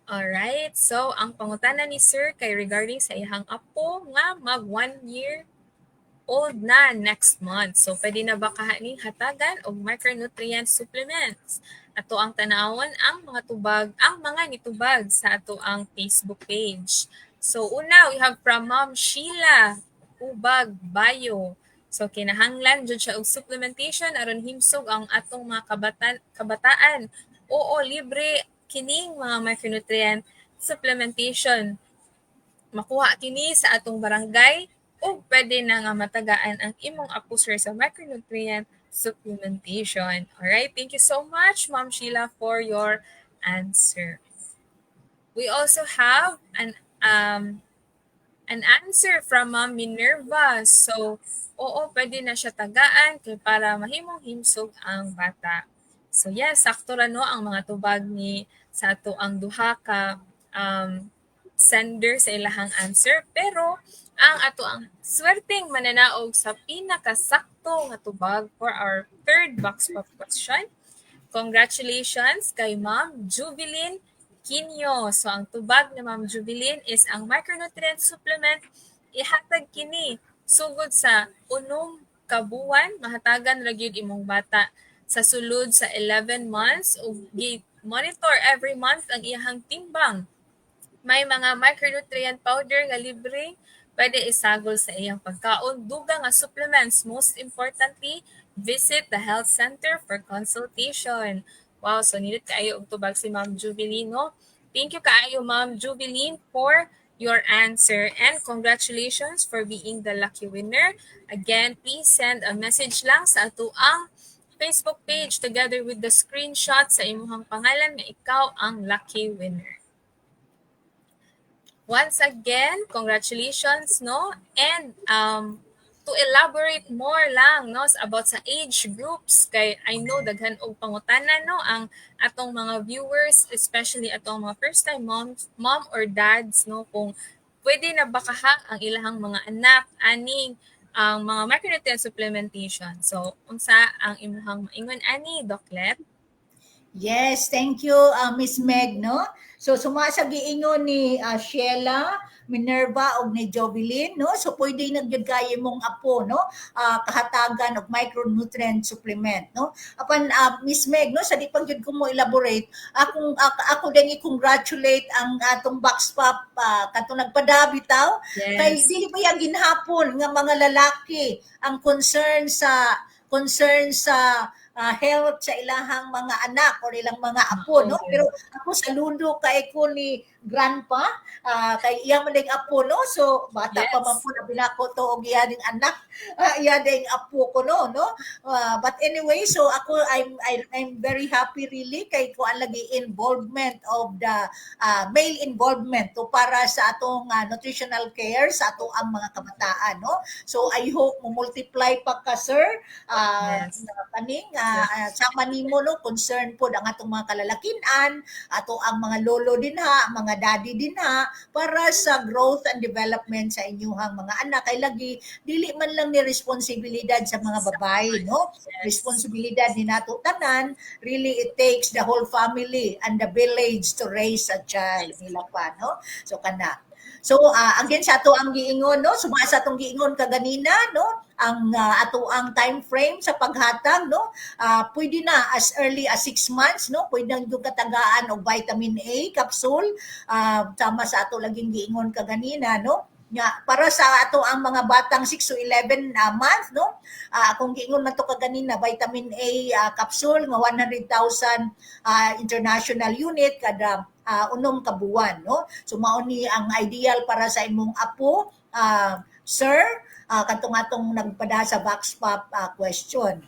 Alright, so ang pangutana ni Sir kay regarding sa ihang apo nga mag 1 year old na next month. So pwede na ba kahaning hatagan og micronutrient supplements? Ato ang tanawon ang mga nitubag sa ato ang Facebook page. So una, we have from Ma'am Sheila Ubag Bayo. So kinahanglan jud siya og supplementation aron himsog ang atong mga kabataan. Oo, libre kining mga micronutrient supplementation. Makuha kini sa atong barangay o pwede na nga matagaan ang imong apo sir sa micronutrient supplementation. Alright, thank you so much Ma'am Sheila for your answer. We also have an answer from Ma'am Minerva. So, oo, pwede na siya tagaan kay para mahimong himsog ang bata. So yes, sakto ra no ang mga tubag ni sa ato ang duha ka sender sa ilahang answer. Pero ang ato ang swerteng mananaog sa pinakasakto nga tubag for our third Vox Pop question. Congratulations kay Ma'am Jubilin Kinyo. So ang tubag ni Ma'am Jubilin is ang micronutrient supplement ihatag kini sugod sa 6 ka buwan mahatagan ra gyud imong bata sa sulod sa 11 months ug monitor every month ang iyahang timbang. May mga micronutrient powder nga libre pwede isagol sa iyang pagkaon dugang nga supplements. Most importantly, visit the health center for consultation. Wow, so nindot kaayo og tubag si Ma'am Jubilin, no? Thank you kaayo Ma'am Jubilin for your answer and congratulations for being the lucky winner. Again, please send a message lang sa ato ang Facebook page together with the screenshot sa imuhang pangalan nga ikaw ang lucky winner. Once again, congratulations, no? And to elaborate more lang, no, about sa age groups, kay I know daghan og pangutana, no, ang atong mga viewers, especially atong mga first-time mom or dads, no, kung pwede na bakaha ang ilahang mga anak aning ang mga micronutrient supplementation. So, unsa ang imuhang maingon ani, Doklet? Yes, thank you, Miss Meg, no? So, sumasa giingon ni Sheila, Minerva, o ni Jovelyn, no? So, pwede nagyud kayo mong apo, no? Kahatagan og micronutrient supplement, no? Apan, Miss Meg, no? Sa di pang yun ko mo elaborate, ako din i-congratulate ang atong box pop, katong nagpada bitaw. Kay dili ba yung ginhapon nga mga lalaki ang concern sa health sa ilahang mga anak or ilang mga apo, no? Pero ako saludo kay ko ni grandpa, kay iya man ding apo, no? So bata pa man po na binako to og iya ding anak, iya ding apo ko, no? But anyway, so ako I'm very happy really kay ko ang lagi involvement of the male involvement to para sa atong nutritional care sa ato ang mga kabataan, no? So I hope mo multiply pa ka, sir. Kaning sama nimo, no, concern po ang atong mga kalalakinan, ato ang mga lolo din ha, mga daddy din ha, para sa growth and development sa inyong mga anak. Kay lagi dili man lang ni responsibilidad sa mga babae, no? Responsibilidad ni nato tanan. Really, it takes the whole family and the village to raise a child nila pa, no? So kana. So again sa ato ang giingon, no, sumasa atong giingon kaganina, no, ang ato ang time frame sa paghatag, no, pwede na as early as 6 months, no, pwede nang yung katagaan og vitamin A capsule, sama sa ato laging giingon kaganina, no, nga para sa ato ang mga batang 6 to 11 months, no, akong giingon man to kaganina, vitamin A capsule nga 100,000 international unit kada unom ka buwan, no? So mao ni ang ideal para sa imong apo, sir, katong atong nagpada sa Vox Pop question.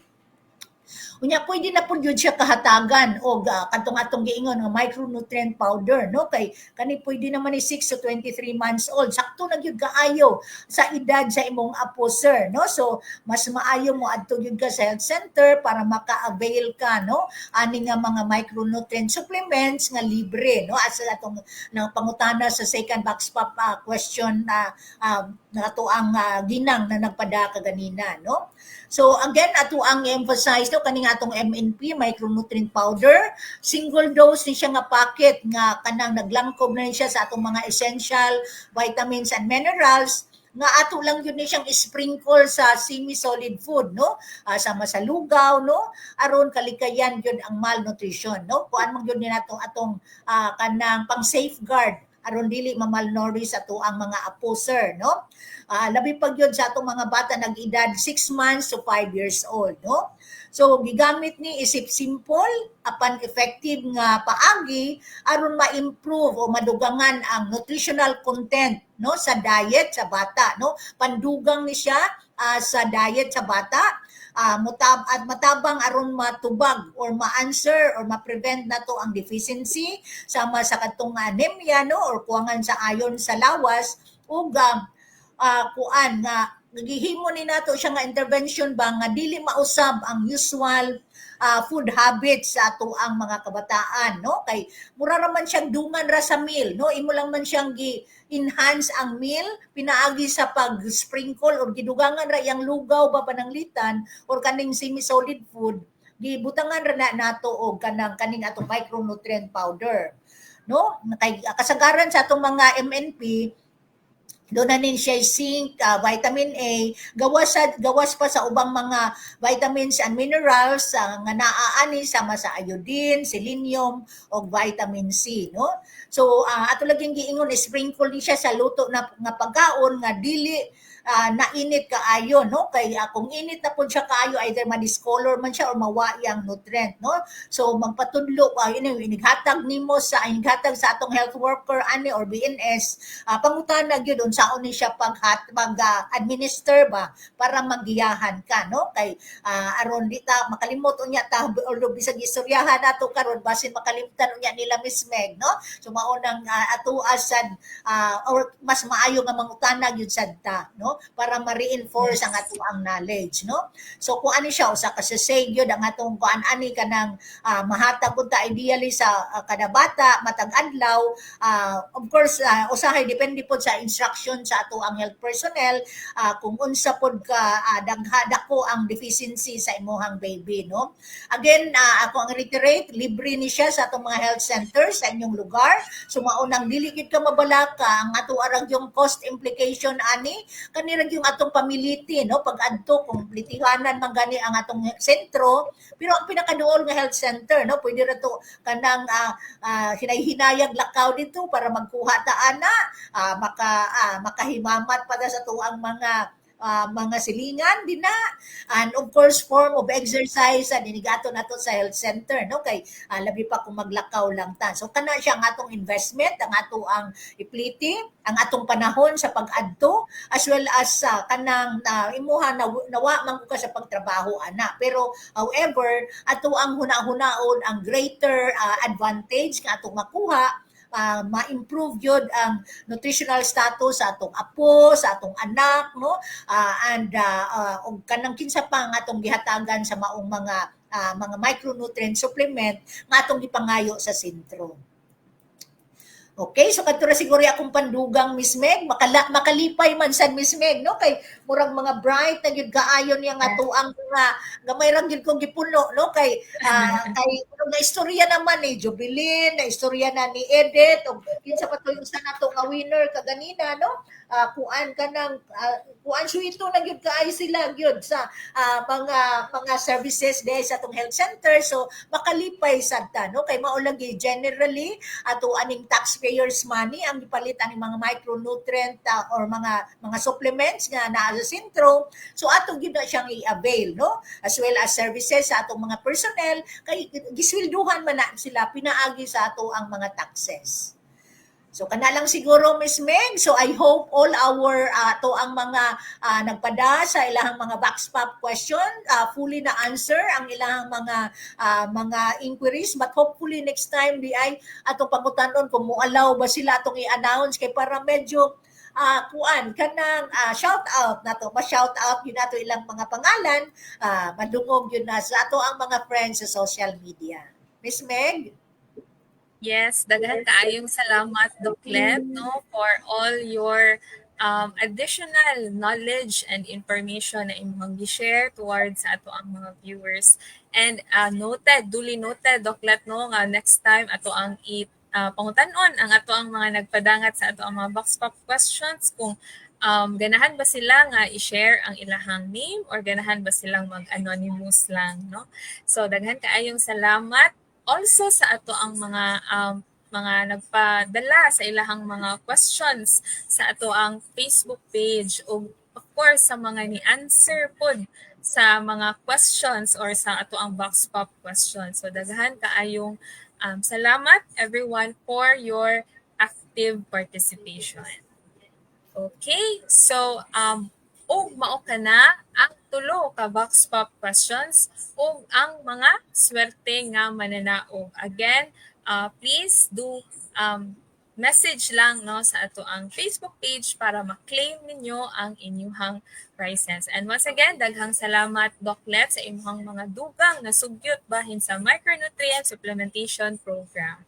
Unya pwede na pud yun siya kahatagan og katong atong giingon nga micronutrient powder, no, kay kani pwede naman ni 6 to 23 months old, sakto na gyud kaayo sa edad sa imong apo, sir, no. So mas maayo mo adto gyud ka sa health center para maka-avail ka, no, ani nga mga micronutrient supplements nga libre, no, as atong nang pangutana sa second Vox Pop question na ato ang ginang na nagpada kaganina, no. So again, ato ang emphasize no kaning atong MNP micronutrient powder, single dose ni siya nga packet nga kanang naglangkob na siya sa atong mga essential vitamins and minerals nga ato lang yun ni siyang sprinkle sa semi-solid food, no, sama sa lugaw, no, aron kalikayan yun ang malnutrition, no, kuan man yun ni nato atong kanang pang safeguard aron dili mamalnourished ato ang mga apo, sir, no. Labi pag yun sa atong mga bata nag-edad 6 months to 5 years old, no. So gigamit ni isip simple apan effective nga paagi aron ma-improve o madugangan ang nutritional content, no, sa diet sa bata, no. Pandugang ni siya sa diet sa bata, at matabang aron matubag or ma-answer or ma-prevent na to ang deficiency sama sa katong anemia, no, or kuwangan sa iron sa lawas ug kuan nga gihimo ni nato siya nga intervention ba nga dili mausab ang usual food habits sa ato ang mga kabataan, no, kay mura raman siyang dungan ra sa meal, no, imo lang man siyang gi-enhance ang meal pinaagi sa pag-sprinkle or gidugangan ra yang lugaw ba pananglitan or kaning semi-solid food, gibutangan ra na nato og kaning atong micronutrient powder, no, kay kasagaran sa atong mga MNP doon na nin siya zinc, vitamin A, gawas pa sa ubang mga vitamins and minerals nga naaani sama sa iodine, selenium o vitamin C, no? So ato laging giingon sprinkle ni siya sa luto na nga pagkaon nga dili nainit kaayo, no? Kay kung init na pud siya kaayo, either ma-discolor man siya or mawai ang nutrient, no? So magpatudlo inighatag nimo sa inighatag sa atong health worker ani or BNS, pangutana gyud unsaon ni siya administer ba para magiyahan ka, no? Kay aron di ta makalimot unya ta or bisag istoryahan nato karon basin makalimutan unya nila Miss Meg, no? So mao nang ato asad or mas maayo nga mangutana gyud sad ta, no? Para ma-reinforce ang ato ang knowledge, no? So kung ani siya usa ka say gyud ang atong kuan ani kanang mahatag unta ideally sa kada bata matag adlaw, of course usahay depende pod sa instruction sa ato ang health personnel kung unsa pod ka dako ang deficiency sa imuhang baby, no? Again, ako ang reiterate, libre ni siya sa atong mga health center sa inyong lugar. So maunang dili gid ka mabalaka ang ato arang yung cost implication ani kanira yung atong pamiliti, no? Pag adto kung litihanan man gani ang atong sentro, pero ang pinakaduol nga health center, no? Pwede ra to kanang hinay-hinayag lakaw dito para magkuha ta ana, makahimamat pa sa tuang mga silingan din na, and of course form of exercise dinigato nato sa health center, no? Kay labi pa kung maglakaw lang ta. So kana siya ang atong investment, ang ato ang ipliti, ang atong panahon sa pag-adto, as well as kanang imuha nawa man ko ka sa pagtrabaho ana. Pero however ato ang huna-hunaon ang greater advantage nga atong makuha, ma-improve yun ang nutritional status sa atong apo, sa atong anak, no? And og kanang kinsa pa nga atong gihatagan sa maong mga micronutrient supplement nga atong gipangayo sa sentro. Okay, so kadto ra siguro akong pandugang Miss Meg, makalipay man sad Miss Meg, no? Kay murag mga bright na gyud kaayon yang atuang nga gamay ra gyud kong gipuno, no? Kay na istorya naman ni Jubilin, na istorya na ni Edith, o kinsa pa to yung sa nato nga winner kaganina, no? Kuan kanang kuan suito na gyud kaay sila gyud sa mga services dahil sa atong health center. So makalipay sad ta, no? Kay mao lagi generally ato aning taxpayers money ang gipalit ani mga micronutrient or mga supplements nga naa sa sentro. So ato gyud na siyang i-avail, no? As well as services sa atong mga personnel kay giswelduhan man na sila pinaagi sa ato ang mga taxes. So kana lang siguro Miss Meg. So I hope all our to ang mga nagpada sa ilahang mga box pop question fully na answer ang ilahang mga inquiries, but hopefully next time di ay atong pangutanon kung mo-allow ba sila atong i-announce kay para medyo kuan kanang shout out nato, ma-shout out yun nato ilang mga pangalan, madungog yun na sa ato ang mga friends sa social media. Miss Meg? Yes, daghan kaayong salamat, Doklet, no, for all your additional knowledge and information na imong gi-share towards ato ang mga viewers. And duly noted, Doklet, no, nga next time ato ang pangutanon ang ato ang mga nagpadangat sa ato ang mga box pop questions kung ganahan ba sila nga i-share ang ilahang name or ganahan ba silang mag-anonymous lang, no? So daghan kaayong salamat also sa ato ang mga nagpadala sa ilahang mga questions sa ato ang Facebook page o of course sa mga ni-answer pod sa mga questions or sa ato ang box pop questions. So daghan kaayong salamat everyone for your active participation. Okay, so mao ka na ang tulo ka box pop questions ug ang mga swerte nga mananaog. Again, please do message lang, no, sa ato ang Facebook page para ma-claim ninyo ang inyuhang prizes. And once again, daghang salamat, Doklet, sa inyong mga dugang na sugyot bahin sa micronutrient supplementation program.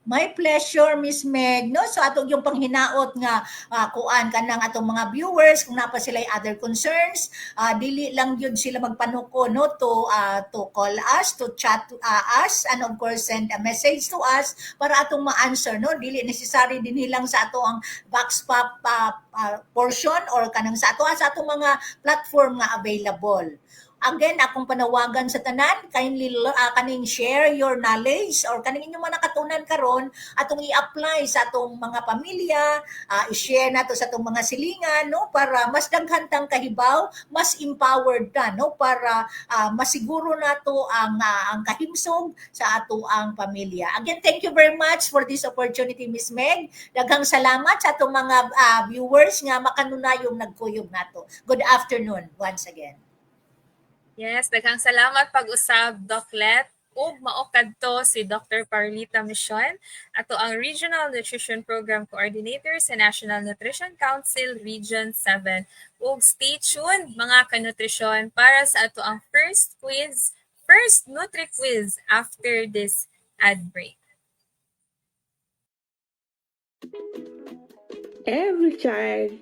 My pleasure, Miss Meg. No? So atong yung panghinaot nga kuan ka ng atong mga viewers kung napa sila other concerns, dili lang yun sila magpanuko no to call us, to chat to us, and of course send a message to us para atong ma-answer no. Dili necessary din lang sa ato ang box pop portion or kanang sa atong mga platform nga available. Again, akong panawagan sa tanan, kindly kaning share your knowledge or kaning inyong mga nakatunan karon atong i-apply sa atong mga pamilya, i-share nato sa atong mga silingan no para mas daghan tang kahibaw, mas empowered ta no para masiguro nato ang kahimsog sa ato ang pamilya. Again, thank you very much for this opportunity, Miss Meg. Daghang salamat sa atong mga viewers nga makanunayong nagkuyog nato. Good afternoon once again. Yes, daghang salamat pag-usab, Doc Let. Ug mao kadto si Dr. Parlita Mission, ato ang Regional Nutrition Program Coordinator sa National Nutrition Council Region 7. Ug stay tuned mga kanutrisyon para sa ato ang first Nutri-Quiz after this ad break. Every child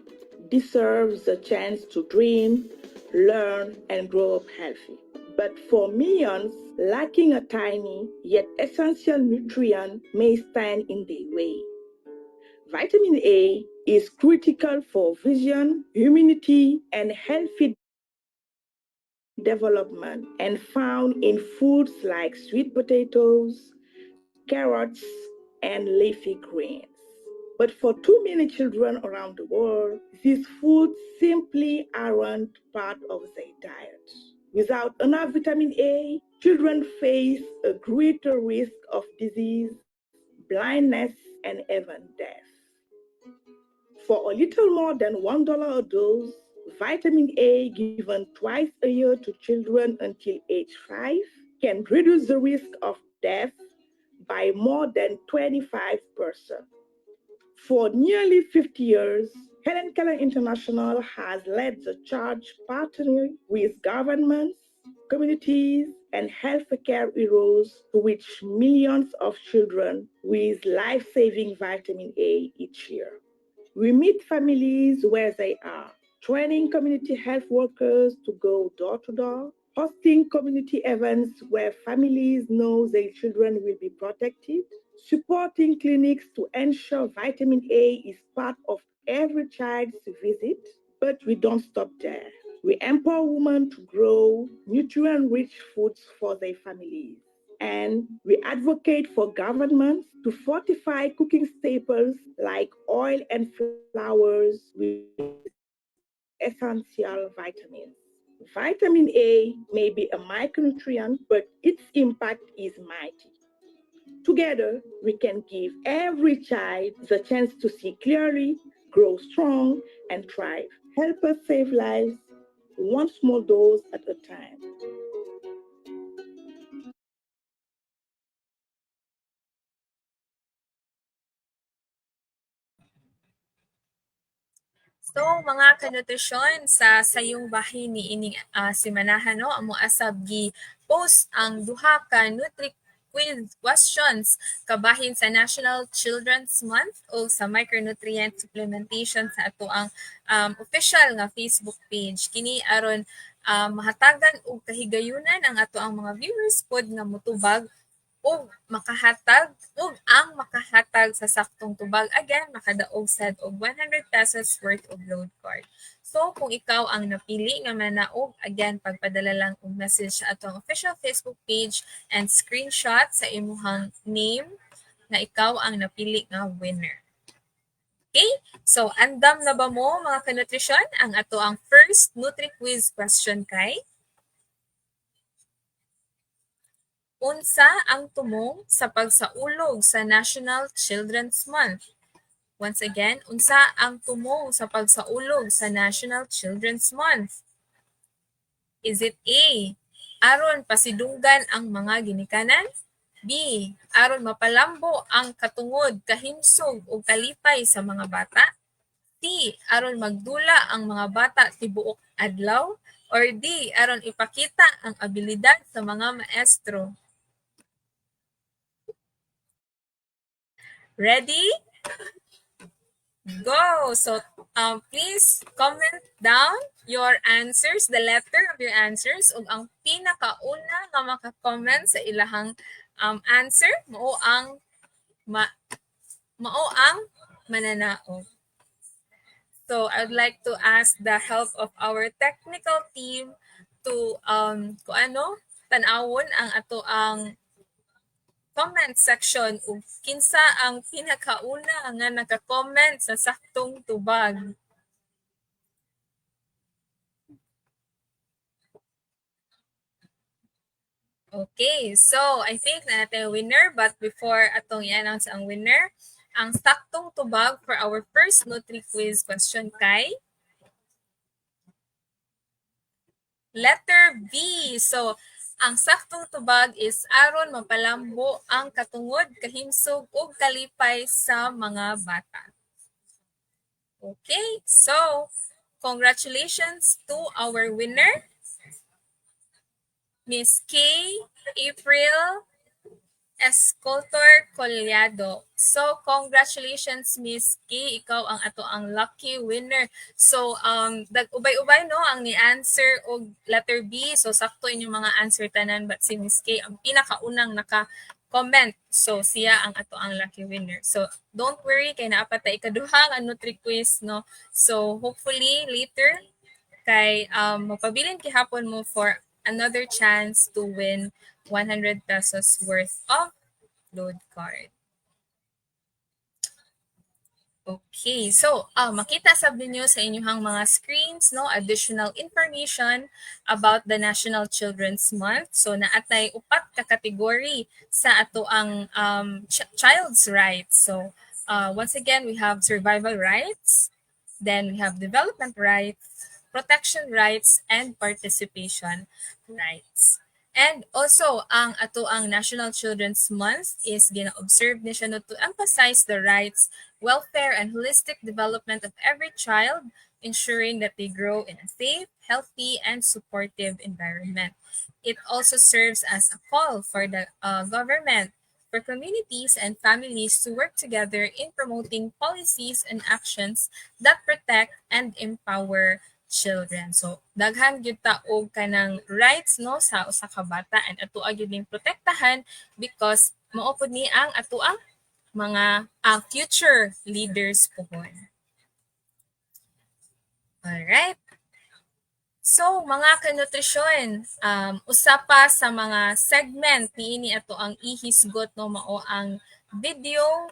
deserves a chance to dream, learn, and grow up healthy. But for millions, lacking a tiny yet essential nutrient may stand in their way. Vitamin A is critical for vision, immunity, and healthy development and found in foods like sweet potatoes, carrots, and leafy greens. But for too many children around the world, these foods simply aren't part of their diet. Without enough vitamin A, children face a greater risk of disease, blindness, and even death. For a little more than $1 a dose, vitamin A given twice a year to children until age 5 can reduce the risk of death by more than 25%. For nearly 50 years, Helen Keller International has led the charge partnering with governments, communities, and healthcare heroes to reach millions of children with life-saving vitamin A each year. We meet families where they are, training community health workers to go door to door, hosting community events where families know their children will be protected, supporting clinics to ensure vitamin A is part of every child's visit. But we don't stop there. We empower women to grow nutrient-rich foods for their families. And we advocate for governments to fortify cooking staples like oil and flours with essential vitamins. Vitamin A may be a micronutrient, but its impact is mighty. Together, we can give every child the chance to see clearly, grow strong, and thrive. Help us save lives, one small dose at a time. So mga kanutrisyon sa sayong bahin ni ining simanahan no amo asab gi post ang duha ka Nutri-Quiz questions kabahin sa National Children's Month o sa micronutrient supplementation sa ato ang official nga Facebook page. Kini aron mahatagan og kahigayunan ang ato ang mga viewers pod nga motubag ug makahatag ug ang makahatag sa saktong tubag again makadaog sad og 100 pesos worth of load card. So kung ikaw ang napili nga manaog again pagpadala lang og message sa atong official Facebook page and screenshot sa imuhang name na ikaw ang napili nga winner. Okay? So andam na ba mo mga kanutrisyon ang ato ang first Nutri-Quiz question kay unsa ang tumong sa pagsaulog sa National Children's Month? Once again, unsa ang tumong sa pagsaulog sa National Children's Month? Is it A, aron pasidunggan ang mga ginikanan? B, aron mapalambo ang katungod, kahimsog o kalipay sa mga bata? C, aron magdula ang mga bata tibuok adlaw? Or D, aron ipakita ang abilidad sa mga maestro? Ready? Go! So, please comment down your answers, the letter of your answers, ug ang pinakauna nga maka-comment sa ilahang answer, mao ang mananaog. So, I'd like to ask the help of our technical team to tanawon ang ato ang comment section ug kinsa ang pinakauna nga naka-comment sa saktong tubag. Okay, so I think na natin winner, but before atong i-announce ang winner, ang saktong tubag for our first Nutri Quiz question kay letter B. So, ang saktong tubag is aron mapalambo ang katungod, kahimsog ug kalipay sa mga bata. Okay, so congratulations to our winner, Miss K. April Escultor Collado. So, congratulations, Miss K. Ikaw ang ato ang lucky winner. So, ubay-ubay no ang ni-answer og letter B. So, sakto inyong mga answer tanan, but si Miss K ang pinakaunang naka-comment. So, siya ang ato ang lucky winner. So, don't worry kay naapat ta ikaduha nga Nutri Quiz no. So, hopefully later kay mapabilin kihapon mo for another chance to win 100 pesos worth of load card. Okay, so makita sab ninyo sa inyong mga screens no additional information about the National Children's Month. So naatay upat ka kategory sa ato ang child's rights. So once again, we have survival rights, then we have development rights, protection rights, and participation rights. And also, ang ato ang National Children's Month is gina-observe ni siya no to emphasize the rights, welfare, and holistic development of every child, ensuring that they grow in a safe, healthy, and supportive environment. It also serves as a call for the government, for communities and families to work together in promoting policies and actions that protect and empower children. So daghan gyud ta og kanang rights no sa usa ka bata, and ato gyud ning protektahan because mao pud ni ang ato ang mga future leaders pohon. Alright. So mga kanutrisyon, usa pa sa mga segment niini ato ang ihisgot no mao ang video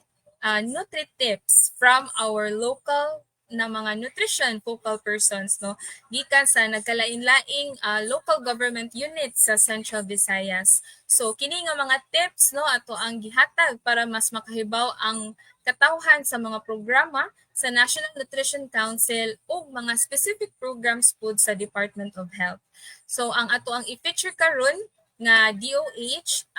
Nutri Tips from our local na mga nutrition focal persons no gikan sa nagkalain-laing local government units sa Central Visayas. So kini nga mga tips no ato ang gihatag para mas makahibaw ang katawhan sa mga programa sa National Nutrition Council o mga specific programs pud sa Department of Health. So ang ato ang i-feature karon nga DOH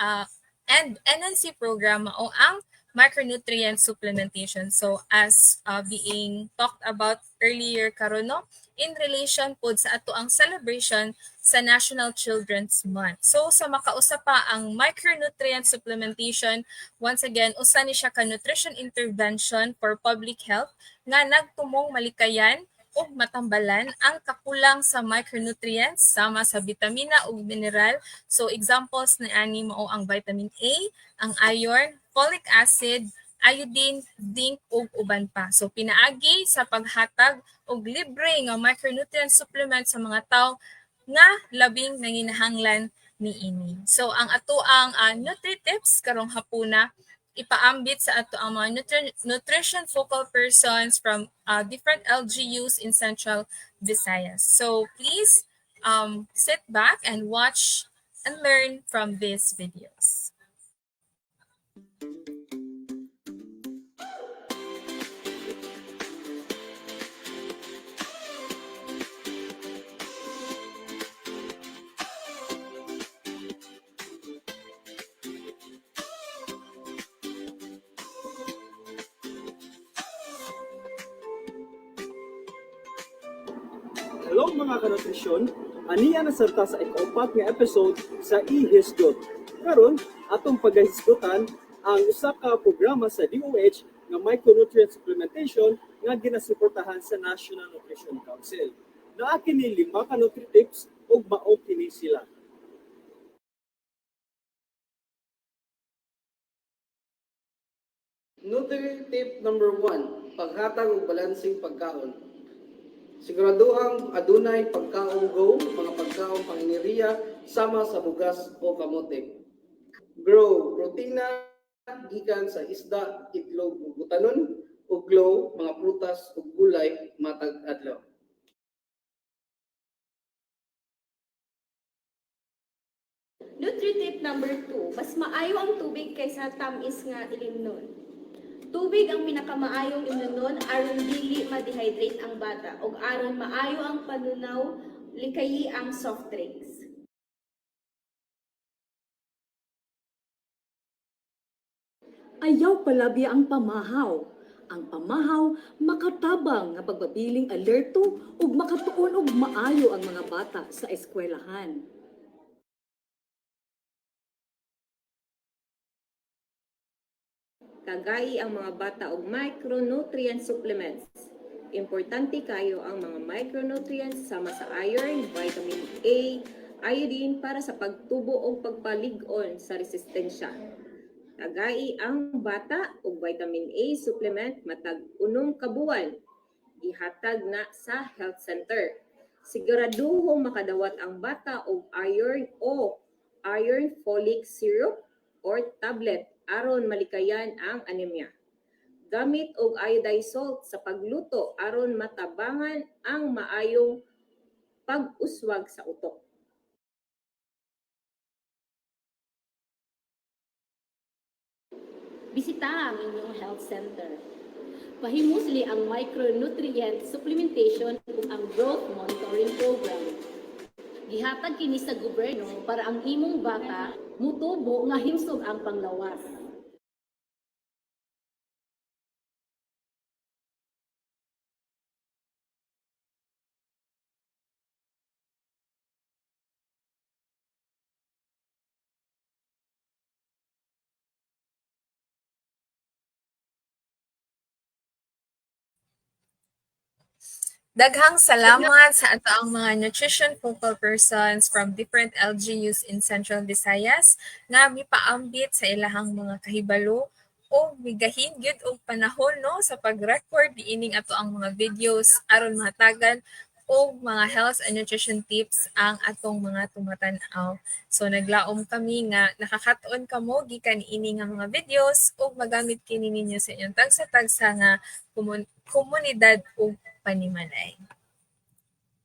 and NNC program o ang micronutrient supplementation. So as being talked about earlier karon no, in relation pod sa ato ang celebration sa National Children's Month. So sa makausa pa ang micronutrient supplementation, once again usa ni siya ka nutrition intervention for public health nga nagtumong malikayan ug matambalan ang kakulang sa micronutrients sama sa bitamina ug mineral. So examples ni ani mao ang vitamin A, ang iron, folic acid, iodine, zinc ug uban pa. So pinaagi sa paghatag og libre nga micronutrient supplement sa mga tawo nga labing nanginahanglan niini. So ang ato ang Nutri Tips karong hapuna ipaambit sa ato ang mga nutrition focal persons from different LGUs in Central Visayas. So please sit back and watch and learn from these videos. Hello mga kanutrisyon, aniya na serta sa ikapat nga episode sa ihisgot. Karon atong pagahisgotan ang usa ka programa sa DOH nga micronutrient supplementation nga ginasuportahan sa National Nutrition Council. Naa kini 5 ka nutritips ug mao kini sila. Nutri-tip number 1, paghatag og balansing pagkaon. Siguraduhang adunay pagkaon go, mga pagkaon panginiriya sama sa bugas o kamote. Grow, protina gikan sa isda, itlog ug butanon, ug glow, mga prutas ug gulay matag adlaw. Nutri-tip number 2, mas maayo ang tubig kaysa tamis nga ilimnon. Tubig ang pinakamaayong imnonon aron dili ma-dehydrate ang bata ug aron maayo ang panunaw likayi ang soft drinks. Ayaw palabya ang pamahaw. Ang pamahaw makatabang nga pagbabiling alerto ug makatuon og maayo ang mga bata sa eskwelahan. Kagay ang mga bata og micronutrient supplements. Importante kayo ang mga micronutrients sama sa iron, vitamin A, iodine para sa pagtubo o pagpalig-on sa resistensya. Kagay ang bata og vitamin A supplement matag 1 ka buwan. Ihatag na sa health center. Siguraduhong makadawat ang bata og iron o iron folic syrup or tablet aron malikayan ang anemia. Gamit og iodized salt sa pagluto aron matabangan ang maayong pag-uswag sa utok. Bisita ang inyong health center. Pahimusli ang micronutrient supplementation ug ang growth monitoring program. Gihatag kini sa gobyerno para ang imong bata mutubo nga himsog ang panglawas. Daghang salamat sa ato ang mga nutrition focal persons from different LGUs in Central Visayas nga mipaambit sa ilahang mga kahibalo o migahin gyud og panahon no sa pag-record diining ato ang mga videos aron mahatagan og mga health and nutrition tips ang atong mga tumatan-aw. So naglaom kami nga nakakatuon kamo gikan ini nga mga videos ug magamit kini ninyo sa inyong tagsa-tagsa nga komunidad ug panimalay.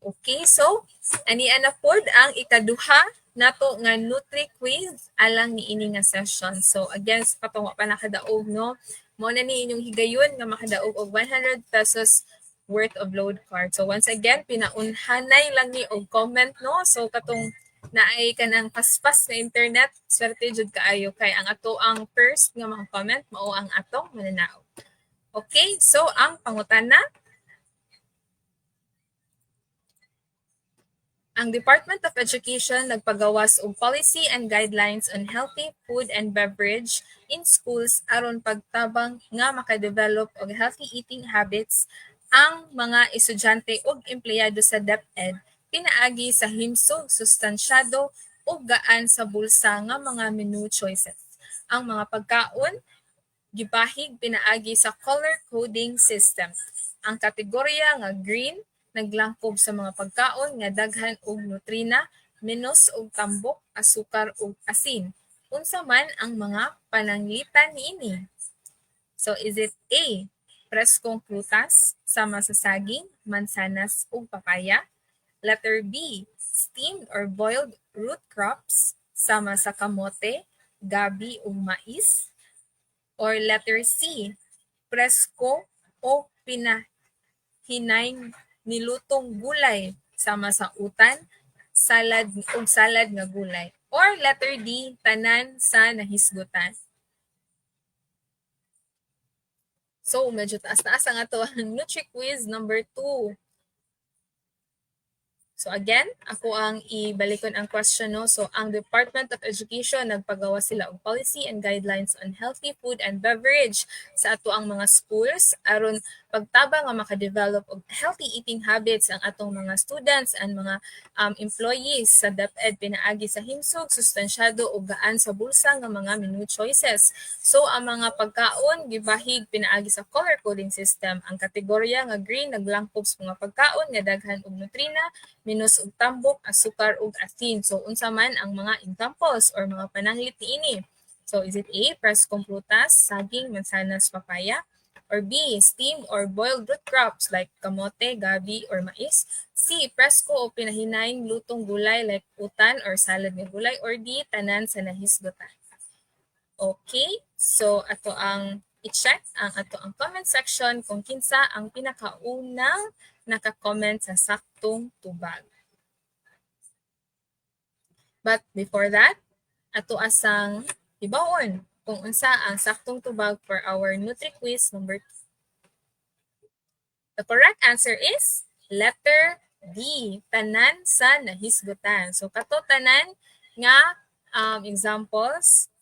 Okay, so anian na pod ang ikaduha nato nga Nutri Quiz alang niini nga session. So again, sa patong pa nakadaog no, mo na ni inyong higayon nga makadaog og 100 pesos worth of load card. So once again, pinaunhanay lang ni og comment no. So katong naay kanang paspas na internet, swerte jud kaayo kay ang ato ang first nga maka-comment mao ang atong mananaog. Okay, so ang pangutana, ang Department of Education nagpagawas og policy and guidelines on healthy food and beverage in schools aron pagtabang nga makadevelop og healthy eating habits ang mga estudyante ug empleyado sa DepEd pinaagi sa himsog, sustansyado ug gaan sa bulsa nga mga menu choices. Ang mga pagkaon gibahig pinaagi sa color coding system. Ang kategorya nga green naglangkob sa mga pagkaon nga daghan og nutrina, menos og tambok, asukar ug asin. Unsa man ang mga pananglitan niini? So is it A, preskong prutas sama sa saging, mansanas ug papaya? Letter B, steamed or boiled root crops sama sa kamote, gabi ug mais? Or letter C, presko o pinahinay nilutong gulay sama sa utan, salad ug salad nga gulay? Or letter D, tanan sa nahisgutan? So medyo taas-taas ang ato ang Nutri Quiz number 2. So again, ako ang ibalikon ang question, no? So ang Department of Education nagpagawa sila og policy and guidelines on healthy food and beverage sa ato ang mga schools aron pagtabang nga maka-develop og healthy eating habits ang atong mga students and mga employees sa DepEd pinaagi sa himsog, sustansyado ug gaan sa bulsa nga mga menu choices. So ang mga pagkaon gibahig pinaagi sa color coding system. Ang kategorya nga green naglangkob sa mga pagkaon nga daghan og nutrina, minus og tambok, asukar ug asin. So unsa man ang mga examples or mga pananglit niini? So is it A, preskong prutas, saging, mansanas, papaya? Or B, steamed or boiled root crops like kamote, gabi, or mais? C, presko o pinahinayng lutong gulay like utan or salad ng gulay? Or D, tanan sa nahisgutan? Okay, so ato ang i-check ang ato ang comment section kung kinsa ang pinakaunang naka-comment sa saktong tubag. But before that, ato asang ibawon kung unsa ang saktong tubag for our Nutri-Quiz number 2. The correct answer is letter D, tanan sa nahisgutan. So kato tanan nga examples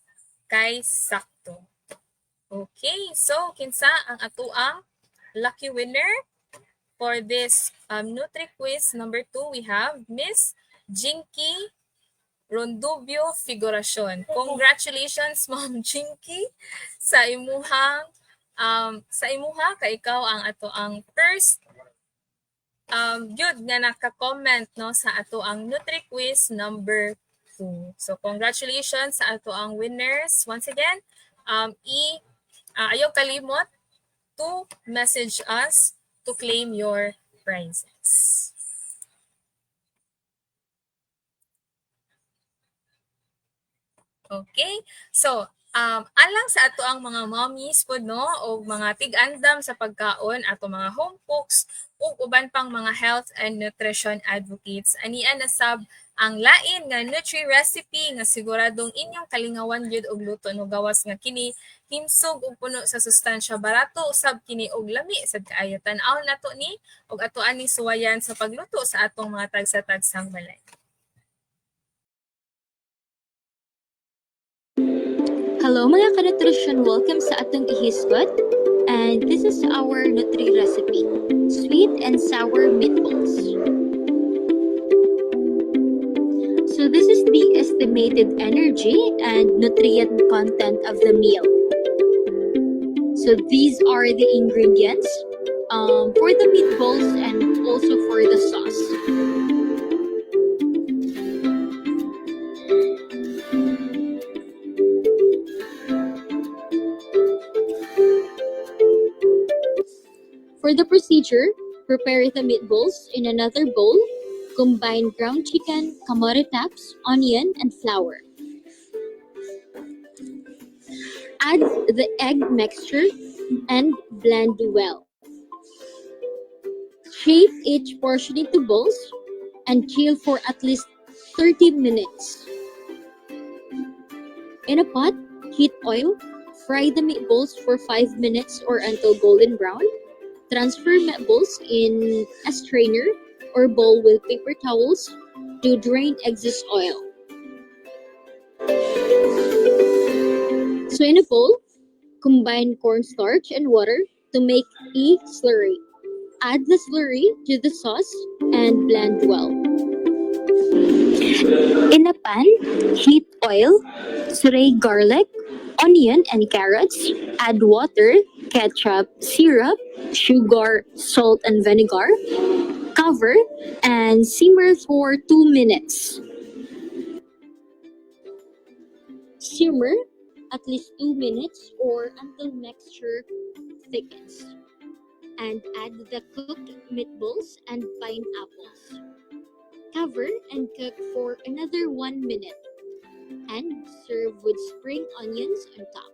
kay sakto. Okay, so kinsa ang ato ang lucky winner? For this Nutri-Quiz number 2, we have Miss Jinky Rondubio Figuracion. Congratulations, Ma'am Jinky, sa imuha kay ikaw ang ato ang first good nga naka-comment, no, sa ato ang Nutri-Quiz number 2. So congratulations sa ato ang winners. Once again, ayaw kalimot to message us to claim your prizes. Okay, so alang sa ato ang mga mommies po, no, o mga tig-andam sa pagkaon, ato mga home cooks, o uban pang mga health and nutrition advocates, anian na sab ang lain nga Nutri recipe nga siguradong inyong kalingawan gyud og luto no gawas nga kini himsog ug puno sa sustansya, barato usab kini og lami sad kaayo. Tan-aw nato ni og ato ani suwayan sa pagluto sa atong mga tagsa-tagsang balay. Hello mga ka-nutrition, welcome sa atong ihisgot. And this is our Nutri recipe, sweet and sour meatballs. So this is the estimated energy and nutrient content of the meal. So these are the ingredients for the meatballs and also for the sauce. For the procedure, prepare the meatballs in another bowl. Combine ground chicken, kamote tops, onion, and flour. Add the egg mixture and blend well. Shape each portion into balls and chill for at least 30 minutes. In a pot, heat oil. Fry the meatballs for 5 minutes or until golden brown. Transfer meatballs in a strainer or bowl with paper towels to drain excess oil. So in a bowl, combine cornstarch and water to make a slurry. Add the slurry to the sauce and blend well. In a pan, heat oil, saute garlic, onion, and carrots. Add water, ketchup, syrup, sugar, salt, and vinegar. Cover and simmer for 2 minutes. Simmer at least 2 minutes or until mixture thickens. And add the cooked meatballs and pineapples. Cover and cook for another 1 minute. And serve with spring onions on top.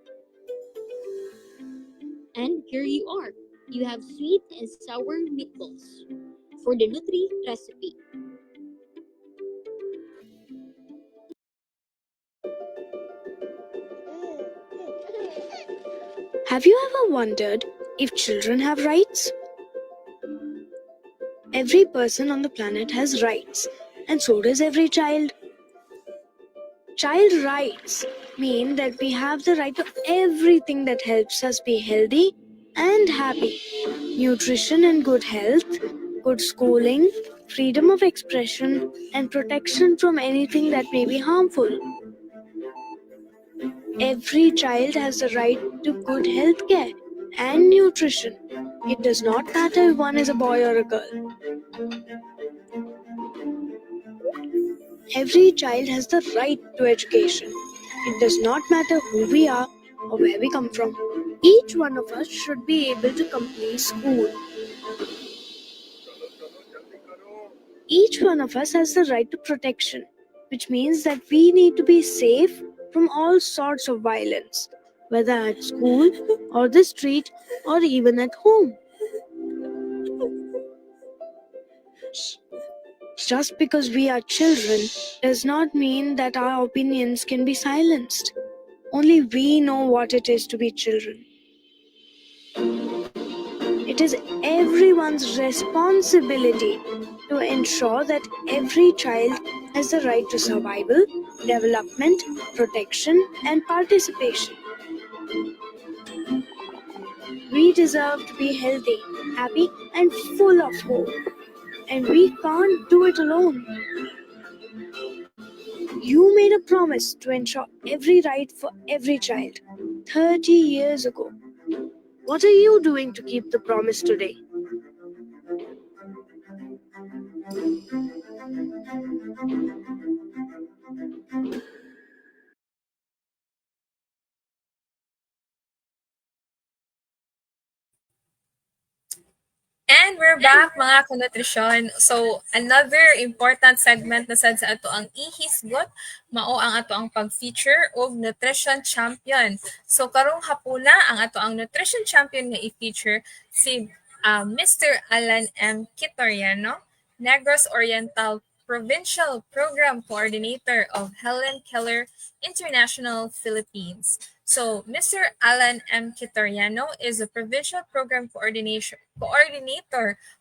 And here you are. You have sweet and sour meatballs for the Nutri recipe. Have you ever wondered if children have rights? Every person on the planet has rights, and so does every child. Child rights mean that we have the right to everything that helps us be healthy and happy. Nutrition and good health, good schooling, freedom of expression, and protection from anything that may be harmful. Every child has the right to good health care and nutrition. It does not matter if one is a boy or a girl. Every child has the right to education. It does not matter who we are or where we come from. Each one of us should be able to complete school. Each one of us has the right to protection, which means that we need to be safe from all sorts of violence, whether at school or the street or even at home. Just because we are children does not mean that our opinions can be silenced. Only we know what it is to be children. It is everyone's responsibility to ensure that every child has the right to survival, development, protection, and participation. We deserve to be healthy, happy, and full of hope. And we can't do it alone. You made a promise to ensure every right for every child 30 years ago. What are you doing to keep the promise today? And we're back mga kanutrisyon. So another important segment na sad sa ato ang ihisgot mao ang ato ang pag-feature og nutrition champion. So karong hapuna ang ato ang nutrition champion nga i-feature si Mr. Alan M. Kitoriano, Negros Oriental Provincial Program Coordinator of Helen Keller International Philippines. So, Mr. Alan M. Kitoriano is a provincial program coordinator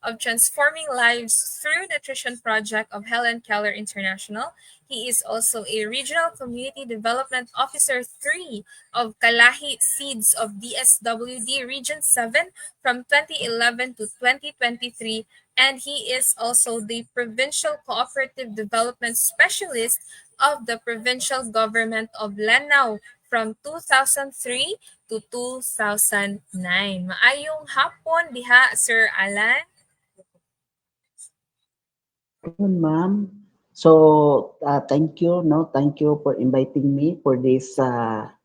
of Transforming Lives Through Nutrition Project of Helen Keller International. He is also a Regional Community Development Officer 3 of Kalahi Seeds of DSWD Region 7 from 2011 to 2023, and he is also the Provincial Cooperative Development Specialist of the Provincial Government of Lanao from 2003 to 2009. Maayong hapon diha, Sir Alan. Ma'am. So, thank you, thank you for inviting me for this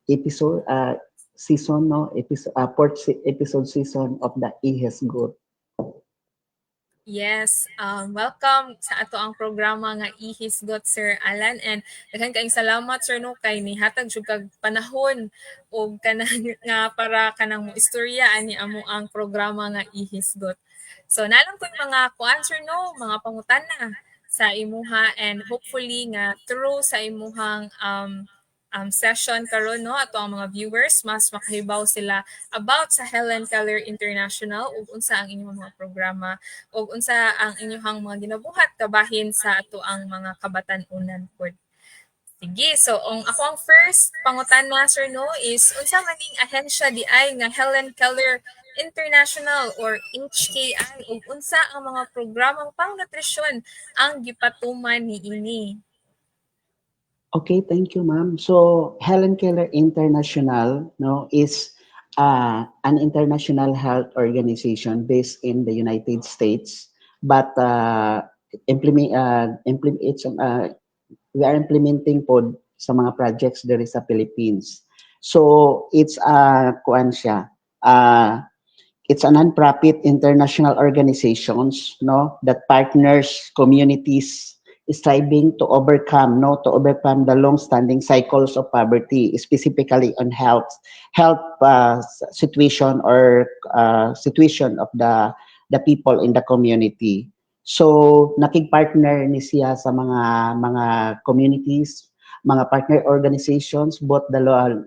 episode, season, fourth episode season of the ihisgot. Yes, welcome sa ato ang programa nga ihisgot, Sir Alan, and daghan kaayong salamat, Sir, no, kay nihatag jud kag panahon og kanang nga para kanang mo istorya ani amo ang programa nga ihisgot. So nalang kun mga answer no, mga pangutana sa imuha, and hopefully nga through sa imuhang session karon no, ato ang mga viewers mas makahibaw sila about sa Helen Keller International ug unsa ang inyong mga programa ug unsa ang inyong mga ginabuhat kabahin sa ato ang mga kabatan-unan pod. Sige, so ako ang first pangutana, Sir, no, is unsa man ning ahensya di ay nga Helen Keller International or HKI ug unsa ang mga programang pangnutrisyon ang gipatuman niini? Okay, thank you, ma'am. So, Helen Keller International, is an international health organization based in the United States, but we are implementing po sa mga projects there sa Philippines. So, it's it's a non-profit international organizations, that partners communities striving to overcome the long-standing cycles of poverty, specifically on health situation or situation of the people in the community. So nakig-partner ni siya sa mga communities, mga partner organizations, both the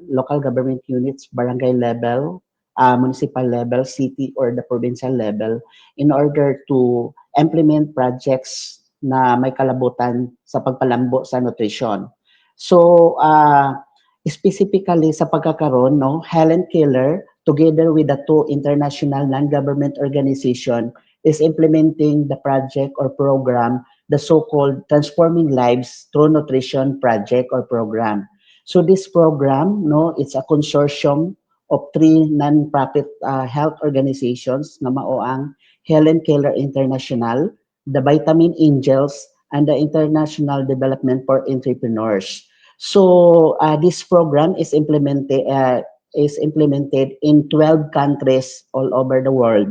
local government units, barangay level, municipal level, city, or the provincial level in order to implement projects na may kalabutan sa pagpalambo sa nutrition. So, specifically sa pagkakaroon, no, Helen Keller, together with the two international non-government organization, is implementing the project or program, the so-called Transforming Lives Through Nutrition Project or program. So this program, no, it's a consortium of three non-profit health organizations na mao ang Helen Keller International, the Vitamin Angels, and the International Development for Entrepreneurs. So this program is implemented in 12 countries all over the world.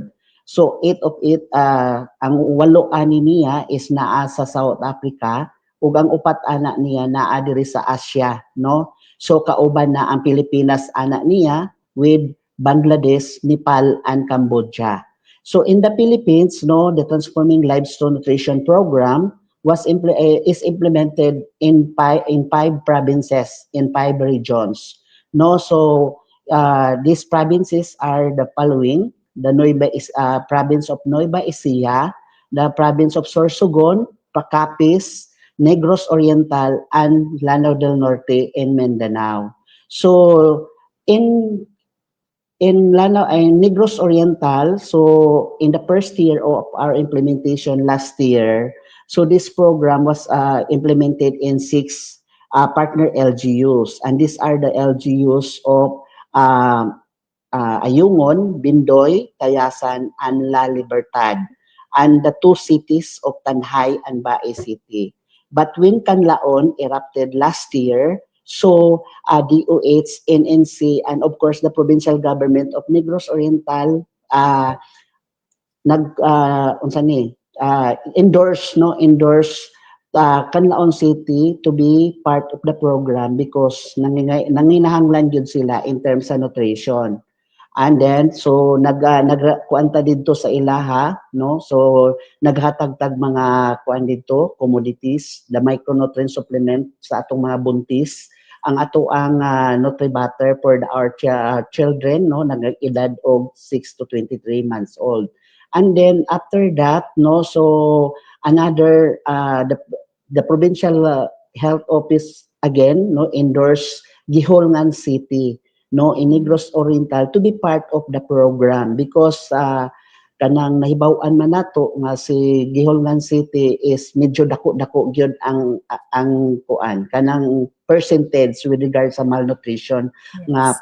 So 8 of it, ang 8 ani niya is naa sa South Africa ug ang 4 ana niya naa diri sa Asia, no? So kauban na ang Pilipinas ana niya with Bangladesh, Nepal, and Cambodia. So in the Philippines, no, the Transforming Lives Through Nutrition program is implemented in 5 provinces, in 5 regions. No, so these provinces are the following: the province of Nueva Ecija, the province of Sorsogon, Pacapis, Negros Oriental, and Lanao del Norte in Mindanao. So in Negros Oriental, so in the first year of our implementation last year, so this program was implemented in 6 partner LGUs, and these are the LGUs of Ayungon, Bindoy, Tayasan, and La Libertad, and the 2 cities of Tanhay and Bae City. But when Canlaon erupted last year, so DOH, NNC, and of course the provincial government of Negros Oriental endorse Canlaon City to be part of the program because nanginahanglan yun sila in terms of nutrition. And then so nagkuanta dito sa ilaha, no, so naghatagtag mga kuan dito commodities, the micronutrient supplement sa atong mga buntis, ang ato ang Nutri-Butter for our children, no, nag-edad og 6 to 23 months old. And then after that, no, so another the provincial health office again, no, endorse Giholngan City, no, in Negros Oriental to be part of the program because kanang nahibaw-an man nato nga si Giholngan City is medyo dako-dako gyud ang kuan kanang percentage with regard sa malnutrition nga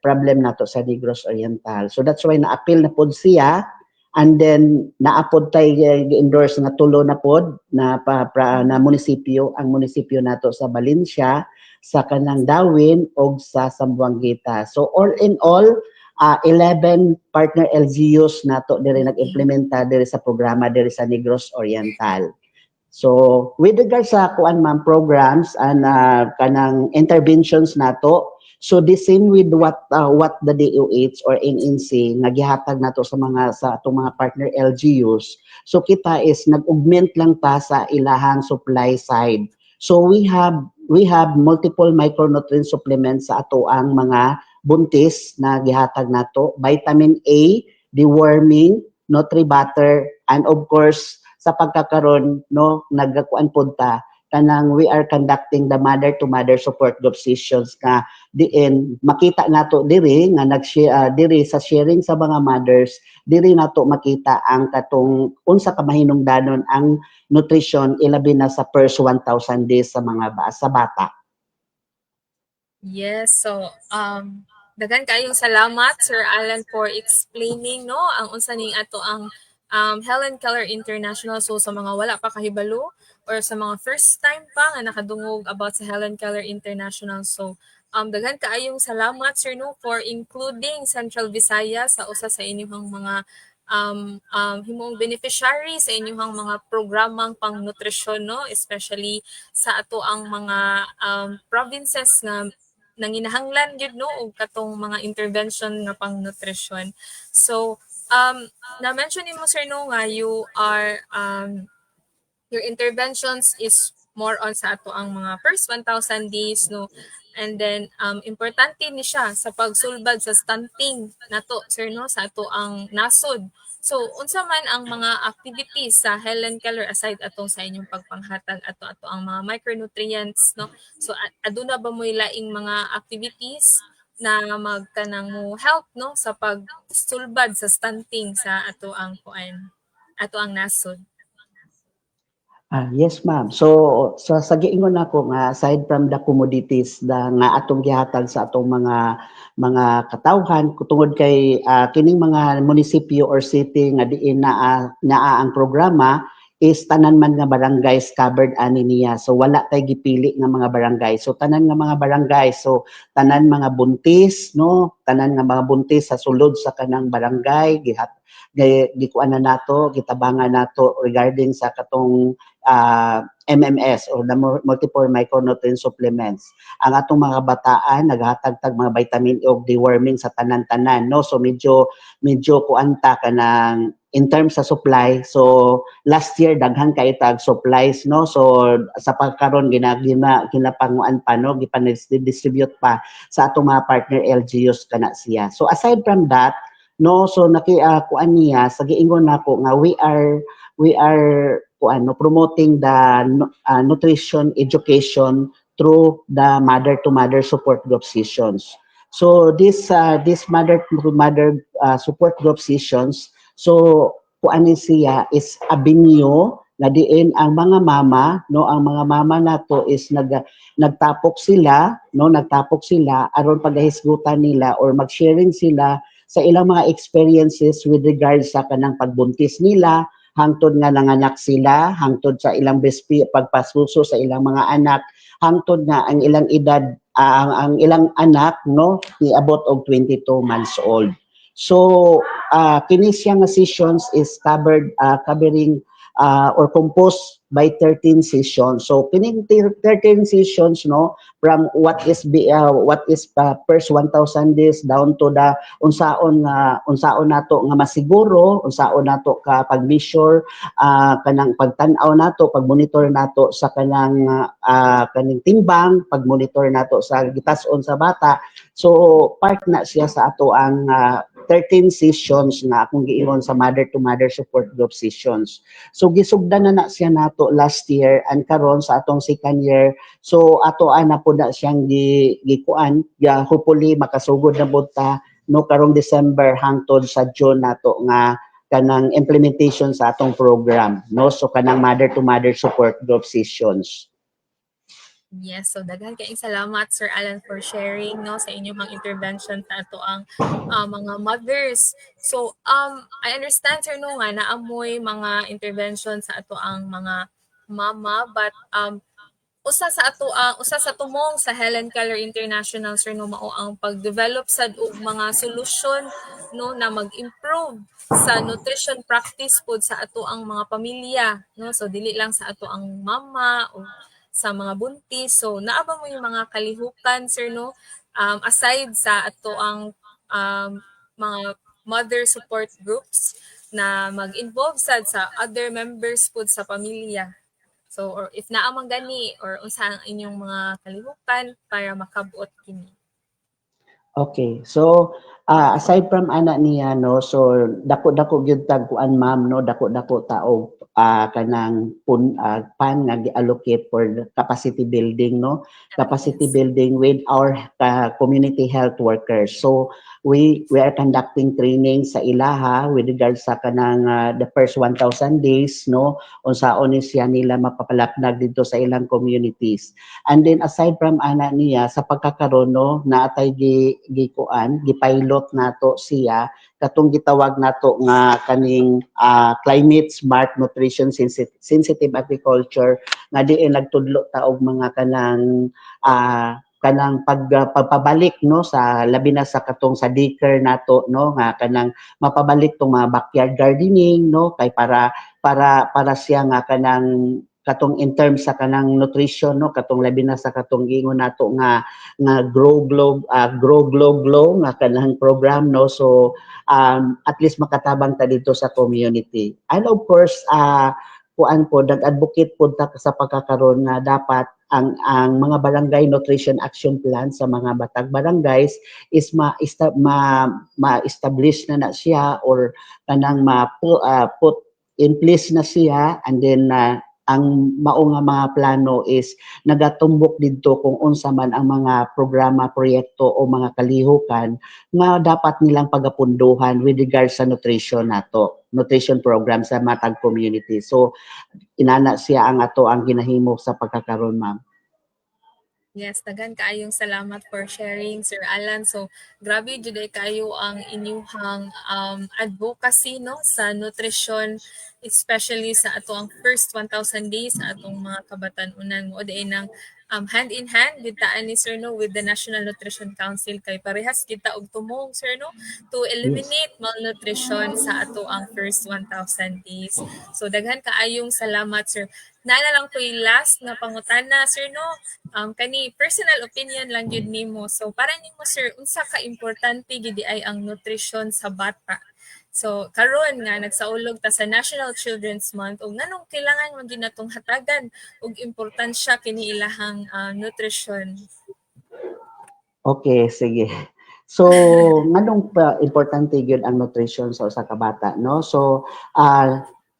problem nato sa Negros Oriental. So that's why na-appeal na pod siya, and then naapod tay endorse nga tulo na pod na na munisipyo, ang munisipyo nato sa Valencia, sa kanang Dawin o sa Zamboanguita. So all in all, 11 partner LGUs nato diri nag-implementa diri sa programa diri sa Negros Oriental. So with regards sa kuan man programs and kanang interventions nato, so the same with what the DOH or NNC nga gihatag nato sa atong mga partner LGUs. So kita is nag-augment lang ta sa ilahang supply side. So we have multiple micronutrient supplements sa ato ang mga buntis na gihatag nato, vitamin A, deworming, Nutri-Butter, and of course sa pagkakaron, no, nagkuan pod ta kanang we are conducting the mother to mother support group sessions nga diin makita nato diri nga diri sa sharing sa mga mothers, diri nato makita ang katong unsa ka mahinungdanon ang nutrition ilabi na sa first 1,000 days sa mga sa bata. Yes, so dagan kayong salamat Sir Alan for explaining no ang unsa ning ato ang Helen Keller International. So sa mga wala pa kahibalo or sa mga first time pa nga nakadungog about sa Helen Keller International, so daghan kaayong salamat Sir no for including Central Visayas sa usa sa inyong mga himong beneficiary sa inyong mga programang pangnutrisyon, no, especially sa ato ang mga provinces nga nanginahanglan gyud no og katong mga intervention nga pangnutrisyon. So na-mention nimo Sir no nga you are your interventions is more on sa ato ang mga first 1,000 days, no, And then importante ni siya sa pagsulbad sa stunting nato sir no sa ato ang nasod. So unsa man ang mga activities sa Helen Keller aside atong sa inyong pagpanghatag ato ang mga micronutrients no. So aduna ba mo'y laing mga activities na magkanang mo help no sa pagsulbad sa stunting sa ato ang nasod. Yes, ma'am. So sa giingon nako nga aside from the commodities nga atong gihatag sa atong mga katawhan tungod kay kining mga munisipyo or city nga diin naa ang programa is tanan man nga barangays covered ani niya. So wala tay gipili nga mga barangay. So tanan nga mga barangay, so tanan mga buntis no, tanan nga mga buntis sa sulod sa kanang barangay gikuan na nato, gitabangan nato regarding sa katong MMS or the multiple micronutrient supplements. Ang atong mga bataan naghatag-tag mga vitamin E og deworming sa tanan-tanan no. So medyo kuanta kanang in terms sa supply. So last year daghan kay tag supplies no. So sa pagkaron ginapanguan pa no, gipan-distribute pa sa atong mga partner LGUs kana siya. So aside from that no, so kuan niya sa giingon nako nga we are promoting the nutrition education through the mother to mother support group sessions. So this mother to mother support group sessions, so kuan siya is avenue na diin ang mga mama no, ang mga mama nato is nagtapok sila aron pagahisgutan nila or mag-sharing sila sa ilang mga experiences with regards sa kanang pagbuntis nila, hangtod nga nanganak sila, hangtod sa ilang pagpasuso sa ilang mga anak, hangtod nga ang ilang edad, ang ilang anak no niabot og 22 months old. So kini siya nga sessions is covering or composed by 13 sessions. So kining 13 sessions no, from what is first 1,000 days down to the unsaon nato nga masiguro, unsaon nato ka pag-measure, kanang pagtan-aw nato, pag-monitor nato sa kaning timbang, pag-monitor nato sa gitas-on sa bata. So part na siya sa ato ang 13 sessions nga akong giingon sa mother to mother support group sessions. So gisugdan na siya nato last year and karon sa atong second year. So ato na po na siyang gikuan, hopefully makasugod na bunta no karong December hangtod sa June nato nga kanang implementation sa atong program no. So kanang mother to mother support group sessions. Yes, so daghan kayong salamat Sir Alan for sharing no sa inyong mga intervention sa ato ang mga mothers. So I understand sir no nga naamoy mga intervention sa ato ang mga mama, but usa sa tumong sa Helen Keller International sir no mao ang pag-develop sad og mga solusyon no na mag-improve sa nutrition practice pod sa ato ang mga pamilya no. So dili lang sa ato ang mama o sa mga buntis. So naaba mo yung mga kalihukan sir no, aside sa ato ang mga mother support groups na mag-involve sad sa other members pod sa pamilya. So or if naamang gani or unsa ang inyong mga kalihukan para makabuot kini. Okay, so aside from anak niya no, so dako gyud tag kuan ma'am no, dako tao kanang pan nga gi-allocate for capacity building no, capacity building with our community health workers. So we are conducting training sa ilaha with regards sa kanang the first 1,000 days no, unsaon ni siya nila mapapalapdag dito sa ilang communities. And then aside from anak niya sa pagkakaroon no, naatay gipilot nato siya katong gitawag nato nga kaning climate smart nutrition sensitive agriculture nga diin nagtudlo ta og mga kanang pagpabalik no sa labi na sa katong sa daycare nato no, nga kanang mapabalik tong mga backyard gardening no, kay para siya nga kanang katong in terms sa kanang nutrition no, katong labi na sa katong gingon nato nga grow glow nga kanang program no. So at least makatabang ta dito sa community. And of course kuan po nag-advocate po ta sa pagkakaroon na dapat ang mga barangay nutrition action plan sa mga batag barangays is ma-establish na siya or kanang put in place na siya, and then ang mao nga mga plano is nagatumbok didto kung unsa man ang mga programa, proyekto o mga kalihukan nga dapat nilang pagapunduhan with regards sa nutrition program sa matag community. So inana siya ang ginahimo sa pagkakaroon, ma'am. Yes, daghan kaayong salamat for sharing, Sir Alan. So, grabe jud kayo ang inyuhang advocacy no sa nutrition, especially sa ato ang first 1,000 days sa atong mga kabatan-unan mo day nang hand in hand with taan ni Sir no with the National Nutrition Council kay parehas kita og tumong Sir no to eliminate malnutrition sa ato ang first 1,000 days. So, daghan kaayong salamat, Sir. Naala lang ko yung last na pangutana, Sir, no? Kani, personal opinion lang yun nimo. So, para nimo, Sir, unsa ka importante gidi ay ang nutrition sa bata. So, karon nga, nagsaulog ta sa National Children's Month, o nganong kailangan man ginatong hatagan og importansya kini ilahang nutrition. Okay, sige. So, nganong importante gyud ang nutrition sa usa ka bata, no? So,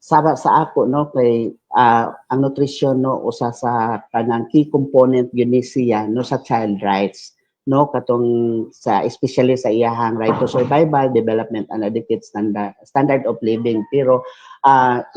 sa ako no kay ang nutrition no usa sa kanang key component gyud ni siya no sa child rights, no, katong sa especially sa iyahang right to survival, development and adequate standard of living. Pero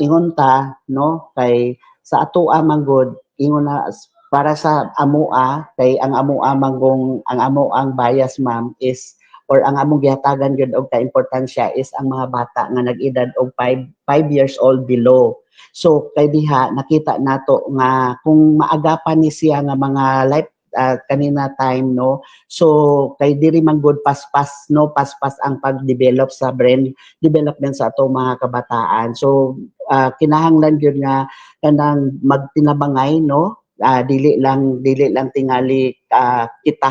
ingon ta no kay sa atoa manggod ingon na para sa amoa kay ang amoa manggong ang amoang bias, ma'am, is or ang among gihatagan gyud og kaimportansya is ang mga bata nga nag-edad og 5 years old below. So kay diha nakita nato nga kung maagapan ni siya nga mga life kanina time no, so kay diri man good paspas ang pag-develop sa brain development sa ato mga kabataan. So kinahanglan gyud nga kanang magtinabangay no, dili lang tingali kita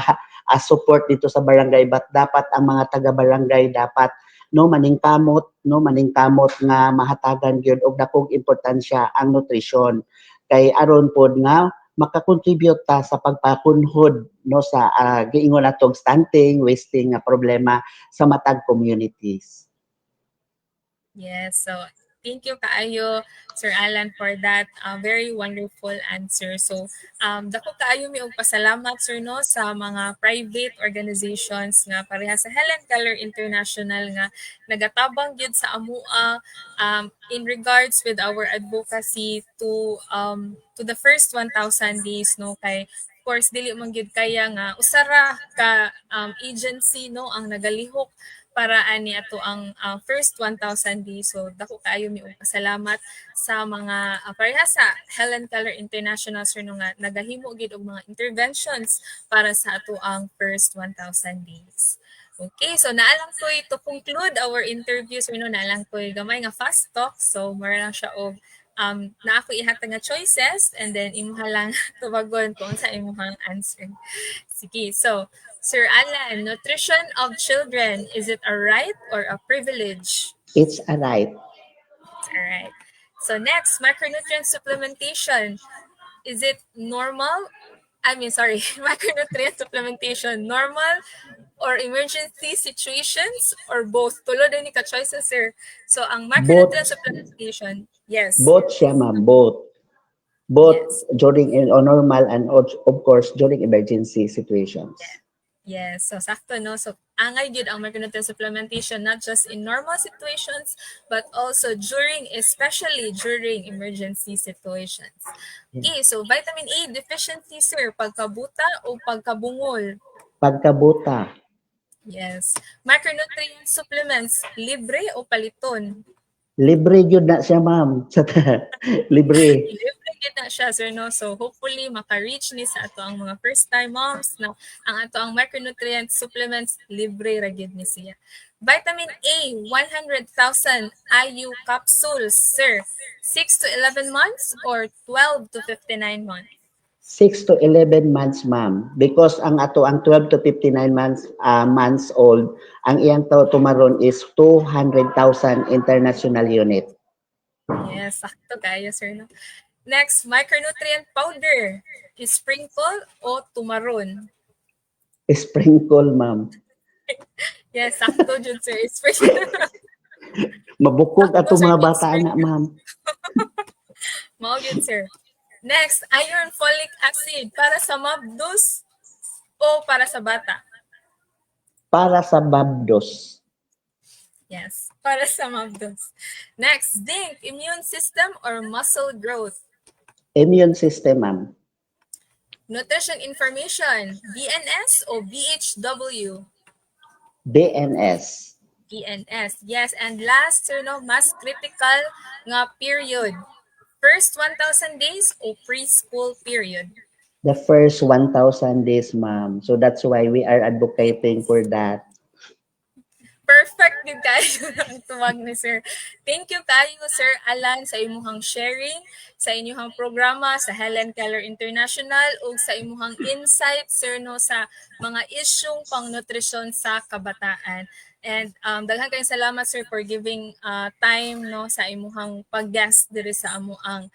support dito sa barangay, but dapat ang mga taga-barangay dapat no maningkamot nga mahatagan gyud og dakong importansya ang nutrition kay aron pod nga makakontribute ta sa pagpakunhod no sa giingon natong stunting, wasting nga problema sa matag communities. Yes, so thank you kaayo, Sir Alan, for that very wonderful answer. So, dako kaayo mi og pasalamat, Sir, no, sa mga private organizations nga pareha sa Helen Keller International nga nagatabang gyud sa amua in regards with our advocacy to the first 1,000 days, no, kay of course dili man gyud kaya nga usara ka agency no ang nagalihok para ani ato ang first 1,000 days. So dako kaayo mi og pasalamat sa mga pareha sa Helen Keller International, Sir, no, nga nagahimo gid og mga interventions para sa ato ang first 1,000 days. Okay, so naalang ko to conclude our interview, Sir, no, naalang ko gamay nga fast talk. So mara lang siya og na ako ihatag nga choices and then imuha lang tubagon kung sa imuhang answer. Sige, so Sir Alan, nutrition of children, is it a right or a privilege? It's a right. It's a right. So next, micronutrient supplementation, is it normal? Micronutrient supplementation, normal or emergency situations or both? Tulod ni ka choices, sir. So ang micronutrient supplementation, yes. Both siya, ma'am, both. Yes. During normal and of course during emergency situations. Yeah. Yes, so sakto no. So angay gyud ang micronutrient supplementation not just in normal situations but also especially during emergency situations. Okay, so vitamin A deficiency, sir, pagkabuta o pagkabungol? Pagkabuta. Yes. Micronutrient supplements, libre o paliton? Libre gyud na siya, ma'am. Libre. Libre gyud na siya, sir, no. So hopefully maka-reach ni sa ato ang mga first-time moms na ang ato ang micronutrient supplements libre ra gyud ni siya. Vitamin A, 100,000 IU capsules, sir. 6 to 11 months or 12 to 59 months? 6 to 11 months, ma'am. Because ang ato ang 12 to 59 months old, ang iyang tumaron is 200,000 international unit. Yes, sakto kayo, sir, no. Next, micronutrient powder. Sprinkle o tumaron? Sprinkle, ma'am. Yes, sakto jud sir. Sprinkle. Mabukog Sakto ato sir mga kay bata na, sprinkle. ma'am. Mao gyud sir. Next, iron folic acid para sa mabdus o para sa bata? Para sa babdos. Yes, para sa mabdus. Next, zinc, immune system or muscle growth? Immune system, ma'am. Nutrition information, BNS o BHW? BNS. BNS. Yes, and last, sir, no, mas critical nga period. First 1,000 days o preschool period? The first 1,000 days, ma'am. So that's why we are advocating for that. Perfect din kayo ang tuwag ni sir. Thank you kayo, Sir Alan, sa imuhang sharing, sa inyong programa sa Helen Keller International ug sa imuhang insight, sir, no, sa mga isyung pangnutrisyon sa kabataan. And daghan kayong salamat, sir, for giving time, no, sa imuhang pag-guest diri sa amuang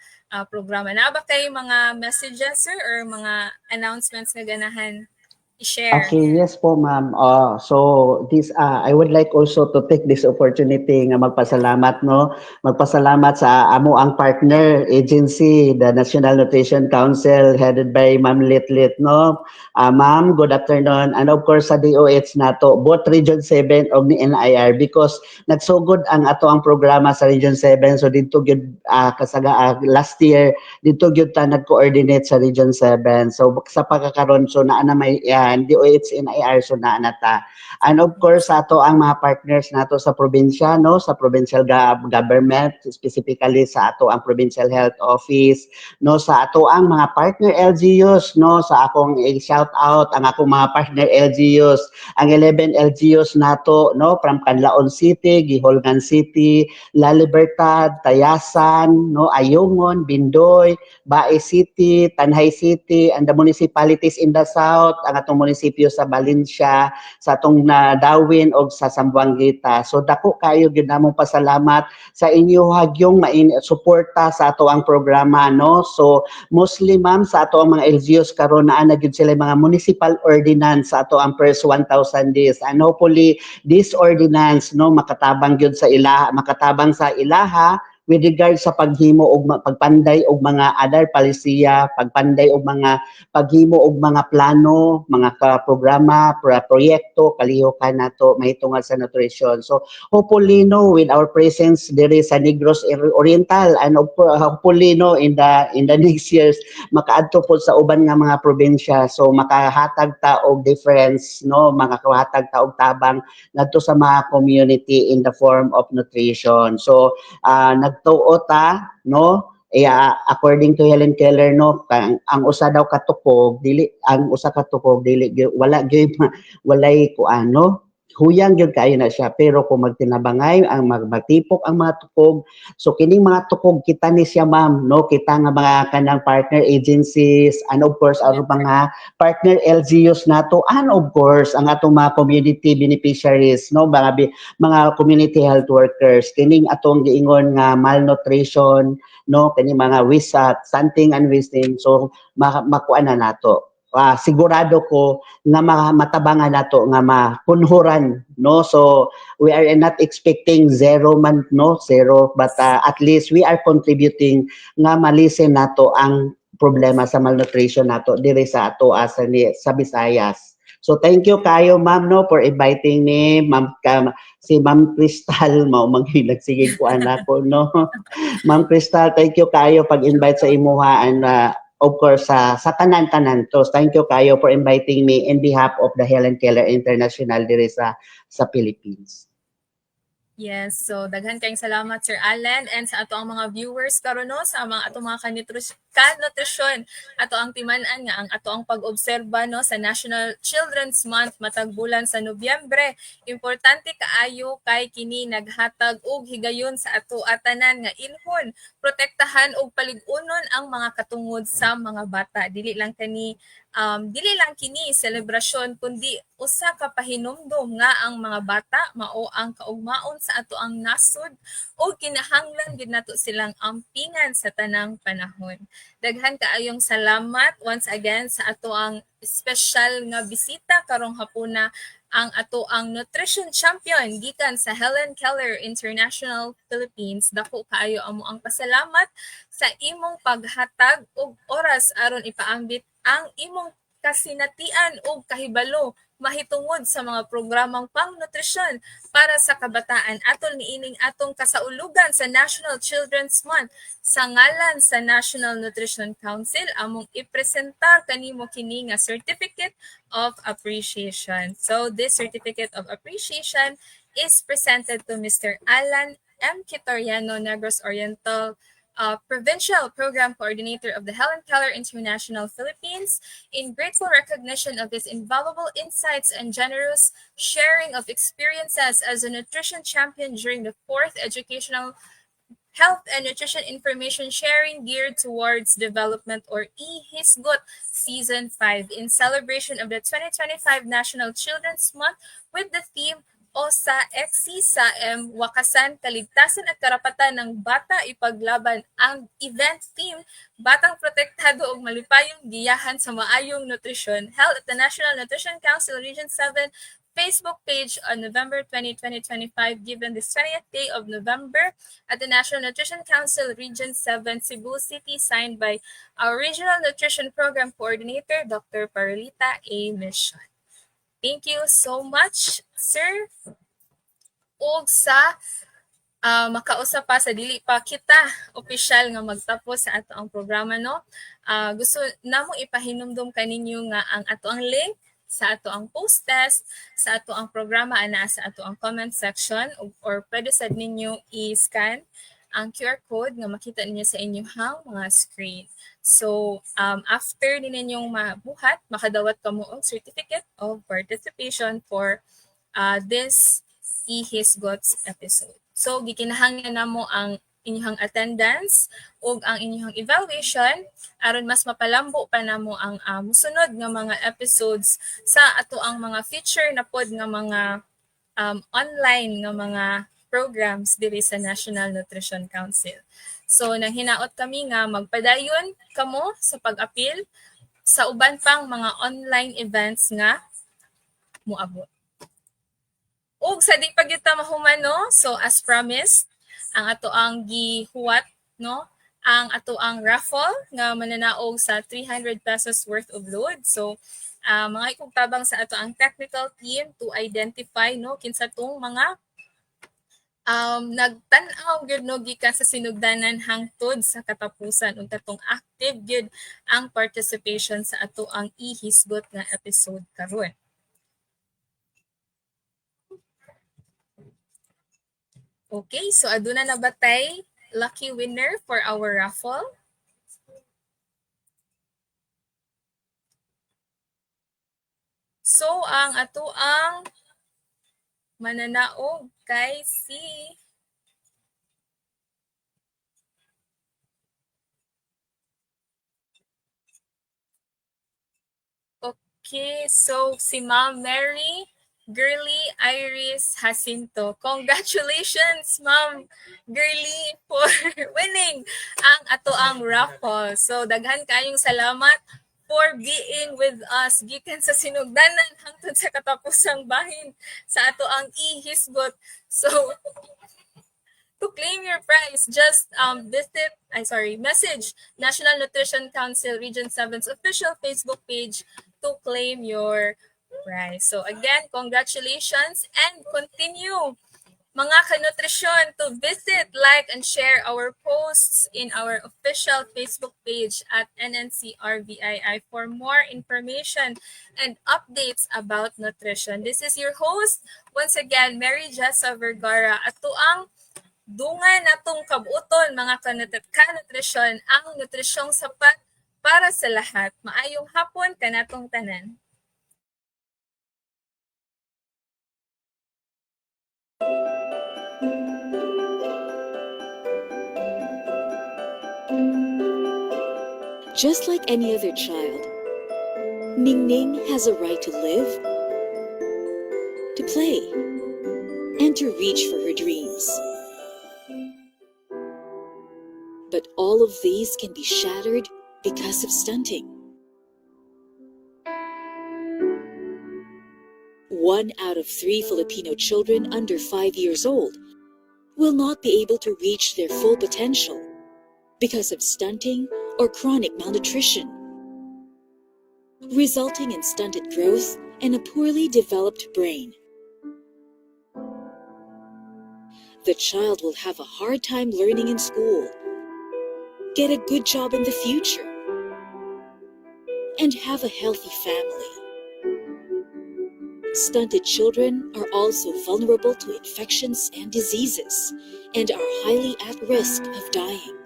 programa. Naa ba kayo mga messages, sir, or mga announcements nga ganahan i-share? Okay, yes po, ma'am. So this I would like also to take this opportunity nga magpasalamat, no. Magpasalamat sa amo ang partner agency, the National Nutrition Council headed by Ma'am Litlit, no. Ma'am, good afternoon. And of course sa DOH nato, both Region 7 og ni NIR because nagsugod ang ato ang programa sa Region 7. So dito gyud last year dito gyud ta nag-coordinate sa Region 7. So sa pagkakaroon so naa na may DOH NIR so naa na ta. And of course ato ang mga partners nato sa probinsya, no, sa provincial government, specifically sa ato ang Provincial Health Office, no, sa ato ang mga partner LGUs, no, sa akong shout out ang akong mga partner LGUs, ang 11 LGUs nato, no, from Canlaon City, Giholgan City, La Libertad, Tayasan, no, Ayungon, Bindoy, Bae City, Tanhay City, and the municipalities in the south, ang atong munisipyo sa Valencia, sa atong Dawin o sa Sambuanguita. So dako kayo gyud namong pasalamat sa inyo hagyong suporta sa ato ang programa, no. So mostly ma'am sa ato ang mga LGUs karon naa na gyud sila mga municipal ordinance sa ato ang first 1,000 days. And hopefully this ordinance, no, makatabang gyud sa ilaha, makatabang sa ilaha with regard sa paghimo og pagpanday og mga other palisiya, pagpanday og mga paghimo og mga plano, mga programa, proyekto kalihukan nato mahitungod sa nutrition. So hopefully no with our presence diri sa Negros Oriental and hopefully no in the next years makaadto po sa uban nga mga probinsya, so makahatag ta og difference, no, makahatag ta og tabang ngadto sa mga community in the form of nutrition. So nagtuo ta, no, according to Helen Keller, no, ang usa daw katukog dili wala gyud walay kuano huyang gyud kayo na siya, pero kung magtinabangay ang magtipok ang mga tukog, so kining mga tukog kita ni siya ma'am, no, kita nga mga kanang partner agencies and of course our mga partner LGUs nato and of course ang atong mga community beneficiaries, no, mga community health workers kining atong giingon nga malnutrition, no, kini mga wisat, stunting and wasting, so makuan na nato. Sigurado ko nga matabangan nato nga mapunhuran, no. So we are not expecting zero man, no, zero, but at least we are contributing nga malisen nato ang problema sa malnutrition nato diri sa ato sa Visayas. So thank you kayo ma'am, no, for inviting me, ma'am, si Ma'am Crystal mao nagsigig ko anak ko, no. Ma'am Crystal, thank you kayo pag-invite sa imuha and of course sa tanan-tanan to. Thank you kayo for inviting me in behalf of the Helen Keller International diri sa Philippines. Yes, so daghan kayong salamat Sir Alan and sa ato ang mga viewers karon, no, sa mga ato mga kanutrisyon ato ang timan-an nga ang ato ang pag-obserba, no, sa National Children's Month matag bulan sa Nobyembre. Importante kaayo kay kini naghatag og higayon sa ato atanan nga inhon protektahan og paligunon ang mga katungod sa mga bata, dili lang kani dili lang kini selebrasyon kundi usa ka pahinumdom nga ang mga bata mao ang kaugmaon sa ato ang nasod o kinahanglan gid nato silang ampingan sa tanang panahon. Daghan kaayong salamat once again sa ato ang special nga bisita karong hapuna, ang ato ang nutrition champion gikan sa Helen Keller International Philippines. Dako kaayo amo ang pasalamat sa imong paghatag og oras aron ipaambit ang imong kasinatian ug kahibalo mahitungod sa mga programang pangnutrisyon para sa kabataan atol niining atong kasaulugan sa National Children's Month. Sa ngalan sa National Nutrition Council, among ipresentar kanimo kini nga Certificate of Appreciation. So this Certificate of Appreciation is presented to Mr. Alan M. Kitoriano, Negros Oriental Provincial Program Coordinator of the Helen Keller International Philippines, in grateful recognition of his invaluable insights and generous sharing of experiences as a nutrition champion during the 4th Educational Health and Nutrition Information Sharing Geared Towards Development, or EHISGOT Season 5, in celebration of the 2025 National Children's Month with the theme OSA XC sa Wakasan, Kaligtasan at Karapatan ng Bata Ipaglaban. Ang event theme, Batang Protektado ug Malipayong Giyahan sa Maayong Nutrisyon, held at the National Nutrition Council Region 7 Facebook page on November 20, 2025, given this 20th day of November at the National Nutrition Council Region 7, Cebu City, signed by our Regional Nutrition Program Coordinator, Dr. Parolita A. Mission. Thank you so much, sir. Og sa makausap pa sa dili pa kita opisyal nga magtapos sa ato ang programa, no. Gusto namo ipahinumdum kaninyo nga ang ato ang link sa ato ang post test sa ato ang programa ana sa ato ang comment section, or pwede sad ninyo i-scan ang QR code nga makita ninyo sa inyong mga screen. So, after ninyong mabuhat, makadawat kamo og certificate of participation for this EHISGOTS episode. So, gikinahanglan namo ang inyong attendance ug ang inyong evaluation aron mas mapalambo pa namo ang musunod nga mga episodes sa ato ang mga feature na pod nga mga online nga mga programs diri sa National Nutrition Council. So nanghinaot kami nga magpadayon kamo sa pag-apil sa uban pang mga online events nga moabot. Ug sa di pa gyud ta mahuman, no, so as promised, ang ato ang gihuwat, no, ang ato ang raffle nga mananaog sa 300 pesos worth of load. So mga ikugtabang sa ato ang technical team to identify, no, kinsa tong mga nagtan-aw gyud no gikan sa sinugdanan hangtod sa katapusan ug katong active gyud ang participation sa ato ang EHISGOT nga episode karon. Okay, so aduna na batay lucky winner for our raffle. So ang ato ang mananaog kay si Okay, so si Ma'am Mary Girly Iris Jacinto. Congratulations, Ma'am Girly, for winning ang ato ang raffle. So daghan kayong salamat for being with us gikan sa sinugdanan hangtod sa katapusang bahin sa ato ang EHISGOT. So to claim your prize, just message National Nutrition Council Region 7's official Facebook page to claim your prize. So again, congratulations and continue mga kanutrisyon to visit, like, and share our posts in our official Facebook page at NNCRVII for more information and updates about nutrition. This is your host, once again, Mary Jessa Vergara. At tuang dungan natong kabuton mga kanutrisyon, ang nutrisyong sapat para sa lahat. Maayong hapon kanatong tanan. Just like any other child, Ningning has a right to live, to play, and to reach for her dreams. But all of these can be shattered because of stunting. 1 out of 3 Filipino children under 5 years old will not be able to reach their full potential because of stunting or chronic malnutrition, resulting in stunted growth and a poorly developed brain. The child will have a hard time learning in school, get a good job in the future, and have a healthy family. Stunted children are also vulnerable to infections and diseases and are highly at risk of dying.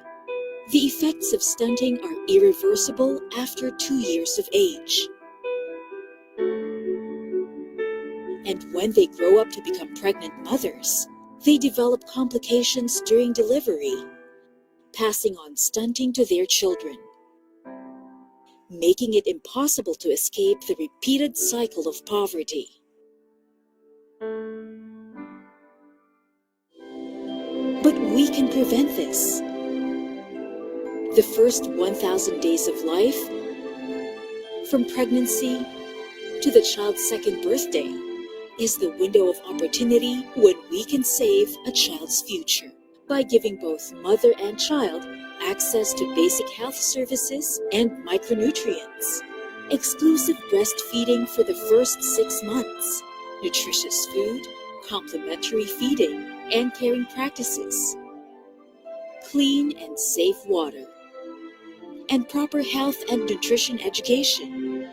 The effects of stunting are irreversible after 2 years of age. And when they grow up to become pregnant mothers, they develop complications during delivery, passing on stunting to their children, making it impossible to escape the repeated cycle of poverty. But we can prevent this. The first 1,000 days of life, from pregnancy to the child's second birthday, is the window of opportunity when we can save a child's future by giving both mother and child access to basic health services and micronutrients, exclusive breastfeeding for the first 6 months, nutritious food, complementary feeding and caring practices, clean and safe water, and proper health and nutrition education.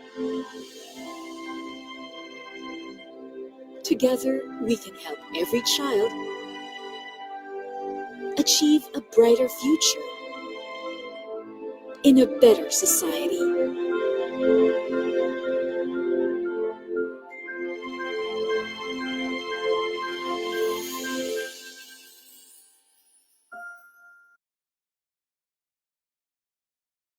Together, we can help every child achieve a brighter future in a better society.